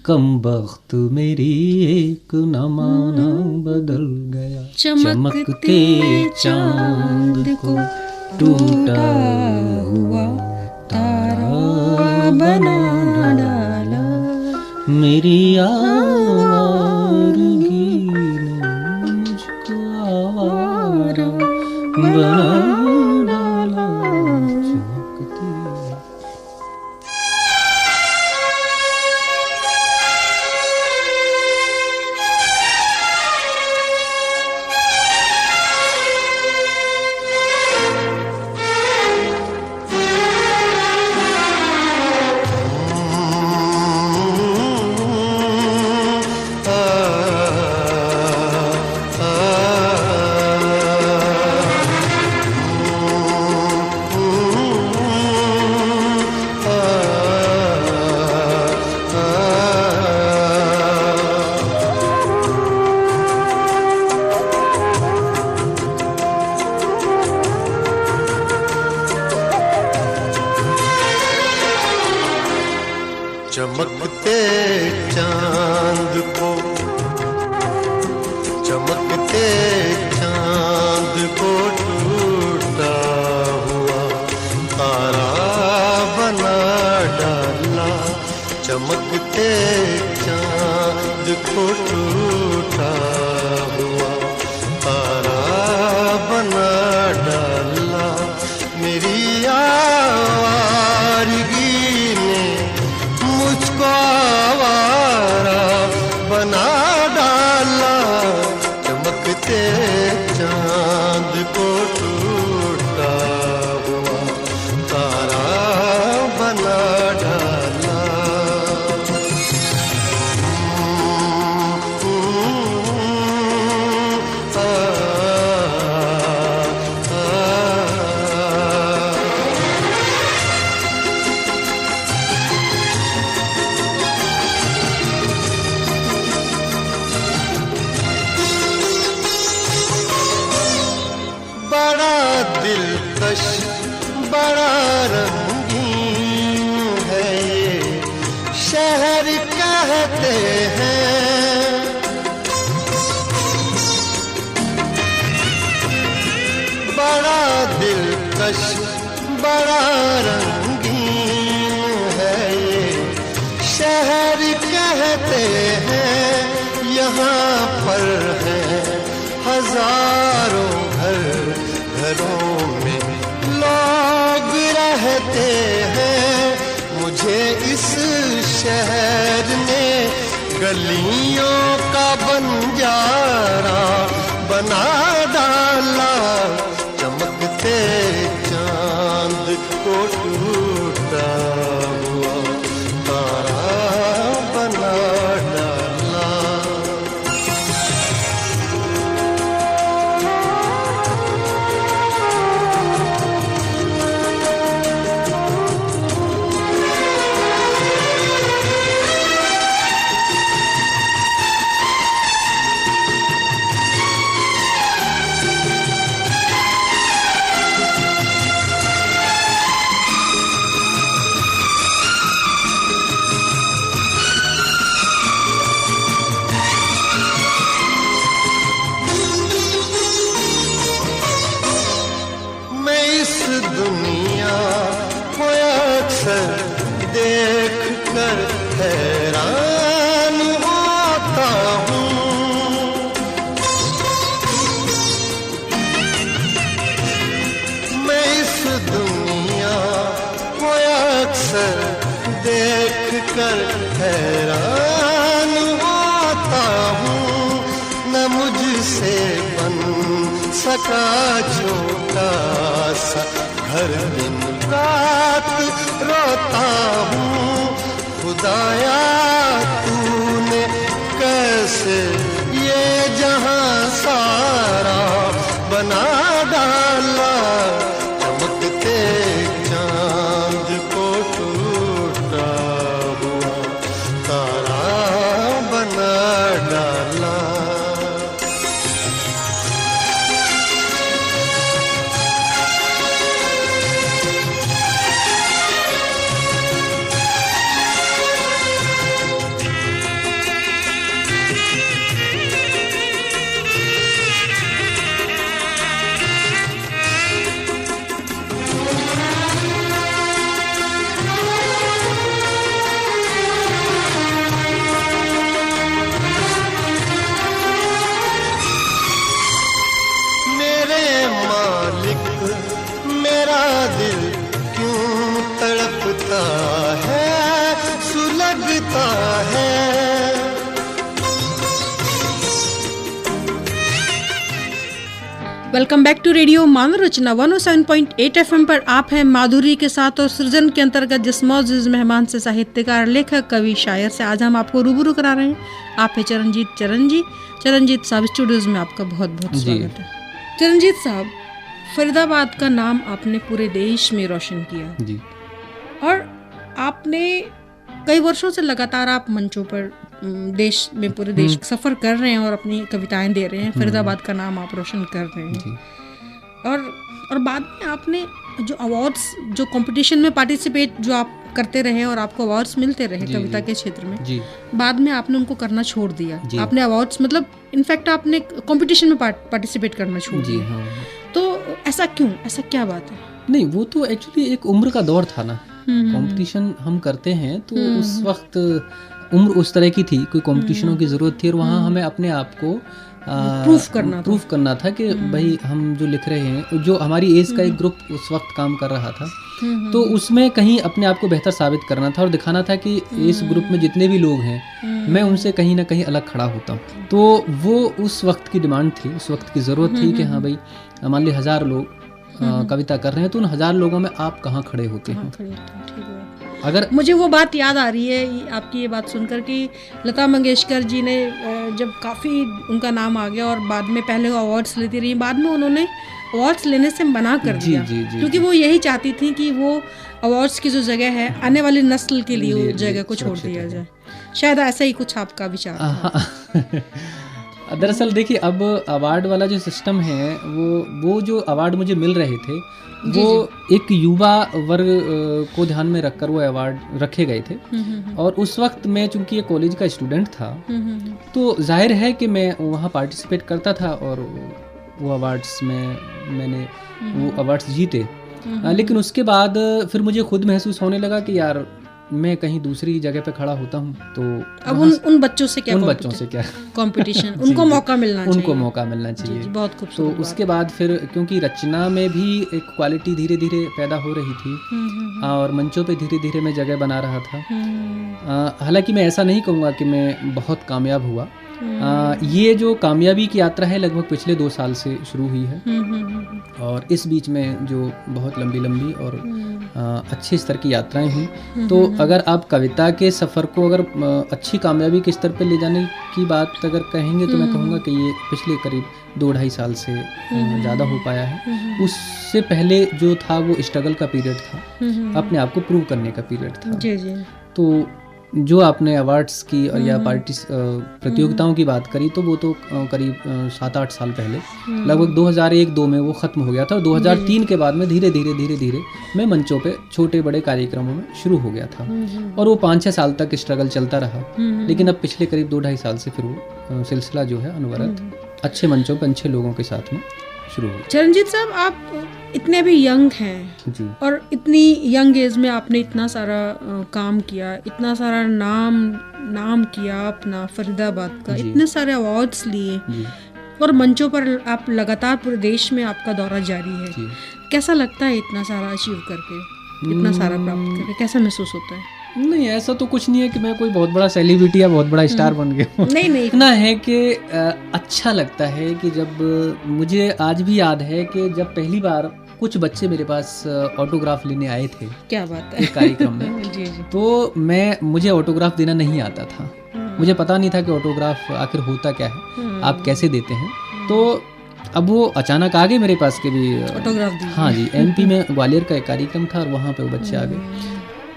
B: कम वक्त मेरी एक न माना बदल गया। चमकते चांद को टूटा हुआ तारा बना डाला, मेरी
F: चमकते चांद को, चमकते चांद को टूटा हुआ तारा बना डाला, चमकते चांद को टूटा हुआ तारा बना डाला, मेरी आवारगी ने मुझको आवारा बना डाला, चमकते चांद को टूटा हुआ दिलकश बड़ा रंगीन है ये शहर कहते हैं यहाँ पर है हजारों घर, घरों में लोग रहते हैं। मुझे इस शहर ने गलियों का बंजारा बना डाला, चमकते चांद को टूटा हुआ तारा बना डाला। दुनिया को अक्सर देख कर हैरान होता हूँ। मैं इस दुनिया को अक्सर देख कर हैरान होता हूँ। न मुझसे बन सका छोटा सा हर दिन रात रोता हूँ। खुदाया तूने कैसे ये जहां सारा बना डाला, चमकते चांद को टूटा हुआ तारा बना डाला। मेरा दिल क्यों तड़पता है, सुलगता है।
A: Welcome back to radio Manav Rachna 107.8 FM पर आप हैं माधुरी के साथ। और सृजन के अंतर्गत जिस मौजूद मेहमान से साहित्यकार, लेखक, कवि, शायर से आज हम आपको रूबरू करा रहे हैं, आप है चरणजीत साहब। स्टूडियोज में आपका बहुत बहुत स्वागत है। चरणजीत साहब, फरीदाबाद का नाम आपने पूरे देश में रोशन किया
B: जी।
A: और आपने कई वर्षों से लगातार आप मंचों पर देश में, पूरे देश सफ़र कर रहे हैं और अपनी कविताएं दे रहे हैं। फरीदाबाद का नाम आप रोशन कर रहे हैं। और बाद में आपने जो अवार्ड्स, जो कंपटीशन में पार्टिसिपेट जो आप करते रहे और आपको अवार्ड्स मिलते रहे कविता के क्षेत्र में
B: जी।
A: बाद में आपने उनको करना छोड़ दिया। आपने अवार्ड्स मतलब इनफैक्ट आपने कंपटीशन में पार्टिसिपेट करना छोड़ दिया।
B: हाँ।
A: तो ऐसा क्यों, ऐसा क्या बात है?
B: नहीं, वो तो एक्चुअली एक उम्र का दौर था ना। कंपटीशन हम करते हैं तो उस वक्त उम्र उस तरह की थी, कोई कंपटीशनों की जरूरत थी और वहाँ हमें अपने आप को प्रूफ करना था कि भाई हम जो लिख रहे हैं, जो हमारी एज का एक ग्रुप उस वक्त काम कर रहा था, तो उसमें कहीं अपने आप को बेहतर साबित करना था और दिखाना था कि इस ग्रुप में जितने भी लोग हैं मैं उनसे कहीं ना कहीं अलग खड़ा होता हूँ। तो वो उस वक्त की डिमांड थी, उस वक्त की ज़रूरत थी कि हाँ भाई, मान ली 1000 लोग कविता कर रहे हैं तो उन 1000 लोगों में आप कहाँ खड़े होते हैं। अगर
A: मुझे वो बात याद आ रही है आपकी ये बात सुनकर कि लता मंगेशकर जी ने जब काफ़ी उनका नाम आ गया और बाद में पहले वो अवार्ड्स लेती रही, बाद में उन्होंने अवार्ड्स लेने से मना कर दिया क्योंकि वो यही चाहती थी कि वो अवार्ड्स की जो जगह है आने वाली नस्ल के लिए वो जगह को छोड़ दिया जाए। शायद ऐसा ही कुछ आपका विचार था।
B: दरअसल देखिए, अब अवार्ड वाला जो सिस्टम है वो जो अवार्ड मुझे मिल रहे थे वो एक युवा वर्ग को ध्यान में रखकर वो अवार्ड रखे गए थे। और उस वक्त मैं चूंकि एक कॉलेज का स्टूडेंट था तो जाहिर है कि मैं वहाँ पार्टिसिपेट करता था और वो अवार्ड्स में मैंने वो अवार्ड्स जीते। लेकिन उसके बाद फिर मुझे खुद महसूस होने लगा कि यार मैं कहीं दूसरी जगह पे खड़ा होता हूँ तो
A: अब उन बच्चों से क्या कंपटीशन उनको मौका मिलना चाहिए,
B: उनको मौका मिलना चाहिए।
A: जी, बहुत खूबसूरत।
B: तो उसके बाद फिर क्योंकि रचना में भी एक क्वालिटी धीरे धीरे पैदा हो रही थी और मंचों पे धीरे धीरे मैं जगह बना रहा था। हालांकि मैं ऐसा नहीं कहूँगा कि मैं बहुत कामयाब हुआ। ये जो कामयाबी की यात्रा है लगभग पिछले 2 साल से शुरू हुई है और इस बीच में जो बहुत लंबी और अच्छे स्तर की यात्राएं हुई। तो अगर आप कविता के सफ़र को अगर अच्छी कामयाबी के स्तर पे ले जाने की बात अगर कहेंगे तो मैं कहूँगा कि ये पिछले करीब 2-2.5 साल से ज़्यादा हो पाया है। उससे पहले जो था वो स्ट्रगल का पीरियड था, अपने आप को प्रूव करने का पीरियड था।
A: जी जी।
B: तो जो आपने अवार्ड्स की और या प्रतियोगिताओं की बात करी तो वो तो करीब 7-8 साल पहले लगभग 2001-2 में वो ख़त्म हो गया था। 2003 के बाद में धीरे धीरे मैं मंचों पे छोटे बड़े कार्यक्रमों में शुरू हो गया था और वो 5-6 साल तक स्ट्रगल चलता रहा। लेकिन अब पिछले करीब 2-2.5 साल से फिर वो सिलसिला जो है अनवरत अच्छे मंचों पर अच्छे लोगों के साथ में शुरू हो।
A: चरणजीत साहब, आप इतने भी यंग हैं
B: जी
A: और इतनी यंग एज में आपने इतना सारा काम किया, इतना सारा नाम किया अपना फरीदाबाद का, इतने सारे अवार्ड्स लिए और मंचों पर आप लगातार पूरे देश में आपका दौरा जारी है। कैसा लगता है इतना सारा अचीव करके, इतना सारा प्राप्त करके, कैसा महसूस होता है?
B: नहीं, ऐसा तो कुछ नहीं है कि मैं कोई बहुत बड़ा सेलिब्रिटी या बहुत बड़ा स्टार बन गया हूँ।
A: नहीं
B: इतना है कि अच्छा लगता है कि जब मुझे आज भी याद है कि जब पहली बार कुछ बच्चे मेरे पास ऑटोग्राफ लेने आए थे।
A: क्या बात है।
B: एक कार्यक्रम में
A: जी।
B: तो मुझे ऑटोग्राफ देना नहीं आता था। मुझे पता नहीं था कि ऑटोग्राफ आखिर होता क्या है, आप कैसे देते हैं। तो अब वो अचानक आ गए मेरे पास के भी
A: ऑटोग्राफ दी।
B: हाँ जी, MP में ग्वालियर का एक कार्यक्रम था और वहाँ पे वो बच्चे आ गए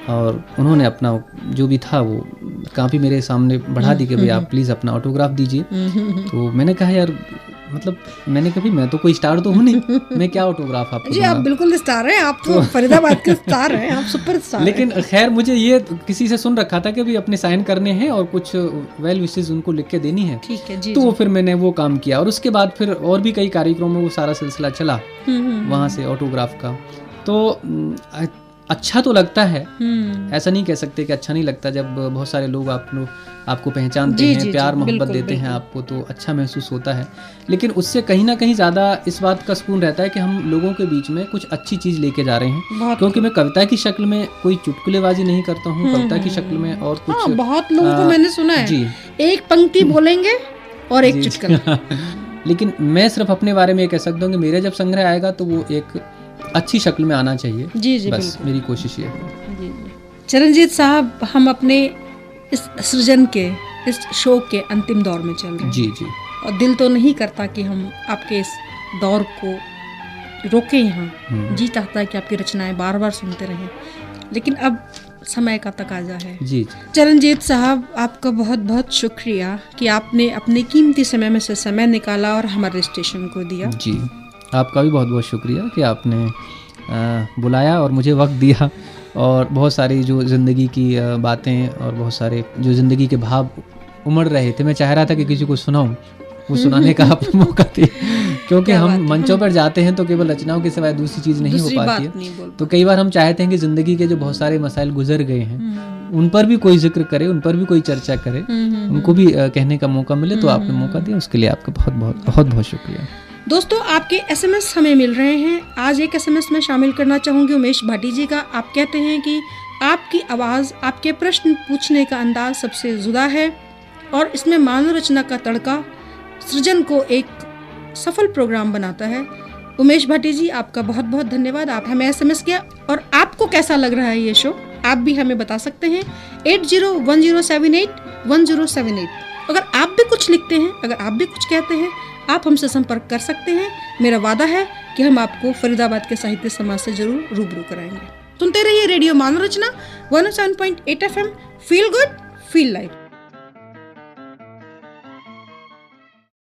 B: और उन्होंने अपना जो भी था वो कापी मेरे सामने बढ़ा दी कि भाई आप प्लीज़ अपना ऑटोग्राफ दीजिए। तो मैंने कहा यार मतलब मैंने कभी मैं तो कोई स्टार तो हूँ नहीं, मैं क्या ऑटोग्राफ आपको
A: जी, आप बिल्कुल स्टार हैं, आप तो फरीदाबाद के स्टार हैं, आप सुपर स्टार।
B: लेकिन खैर मुझे ये किसी से सुन रखा था कि भाई अपने साइन करने हैं और कुछ वेल विशेस उनको लिख के देनी है।
A: ठीक है जी।
B: तो फिर मैंने वो काम किया और उसके बाद फिर और भी कई कार्यक्रमों में वो सारा सिलसिला चला वहाँ से ऑटोग्राफ का। तो अच्छा तो लगता है, ऐसा नहीं कह सकते कि अच्छा नहीं लगता। जब बहुत सारे लोग आपको पहचानते हैं, प्यार मोहब्बत देते हैं आपको, तो अच्छा महसूस होता है। लेकिन उससे कहीं ना कहीं ज़्यादा इस बात का सुकून रहता है कि हम लोगों के बीच में कुछ अच्छी चीज़ लेके जा रहे हैं। क्योंकि मैं कविता की शक्ल में कोई चुटकुलेबाजी नहीं करता हूँ, कविता की शक्ल में और कुछ
A: बहुत लोगों को मैंने सुना है जी, एक पंक्ति बोलेंगे और एक चुटकुला।
B: लेकिन मैं सिर्फ अपने बारे में ये कह सकता हूँ कि मेरा जब संग्रह आएगा तो वो एक अच्छी शक्ल में आना चाहिए।
A: जी
B: बस मेरी कोशिश ये है।
A: चरणजीत साहब, हम अपने इस सृजन के इस शो के अंतिम दौर में चल रहे हैं।
B: जी
A: और दिल तो नहीं करता कि हम आपके इस दौर को रोकें यहाँ। जी चाहता है कि आपकी रचनाएं बार बार सुनते रहें, लेकिन अब समय का तकाजा है।
B: जी
A: चरणजीत साहब, आपका बहुत बहुत शुक्रिया कि आपने अपने कीमती समय में से समय निकाला और हमारे स्टेशन को दिया।
B: जी, आपका भी बहुत बहुत शुक्रिया कि आपने बुलाया और मुझे वक्त दिया और बहुत सारी जो ज़िंदगी की बातें और बहुत सारे जो ज़िंदगी के भाव उमड़ रहे थे, मैं चाह रहा था कि किसी को सुनाऊं, वो सुनाने का आप मौका दिया। क्योंकि हम मंचों पर जाते हैं तो केवल रचनाओं के सिवाय दूसरी चीज़ नहीं हो पाती है। तो कई बार हम चाहते हैं कि ज़िंदगी के जो बहुत सारे मसाइल गुजर गए हैं उन पर भी कोई जिक्र करे, उन पर भी कोई चर्चा करे, उनको भी कहने का मौका मिले। तो आपने मौका दिया, उसके लिए आपका बहुत बहुत शुक्रिया।
A: दोस्तों, आपके SMS हमें मिल रहे हैं। आज एक SMS में शामिल करना चाहूँगी उमेश भाटी जी का। आप कहते हैं कि आपकी आवाज़, आपके प्रश्न पूछने का अंदाज सबसे जुदा है और इसमें मानव रचना का तड़का सृजन को एक सफल प्रोग्राम बनाता है। उमेश भाटी जी, आपका बहुत बहुत धन्यवाद। आप हमें SMS किया और आपको कैसा लग रहा है ये शो, आप भी हमें बता सकते हैं 8010781078। अगर आप भी कुछ लिखते हैं, अगर आप भी कुछ कहते हैं, आप हमसे संपर्क कर सकते हैं। मेरा वादा है कि हम आपको फरीदाबाद के साहित्य समाज से जरूर रूबरू कराएंगे। सुनते रहिए radio Manav Rachna 107.8 FM। Feel good, feel live.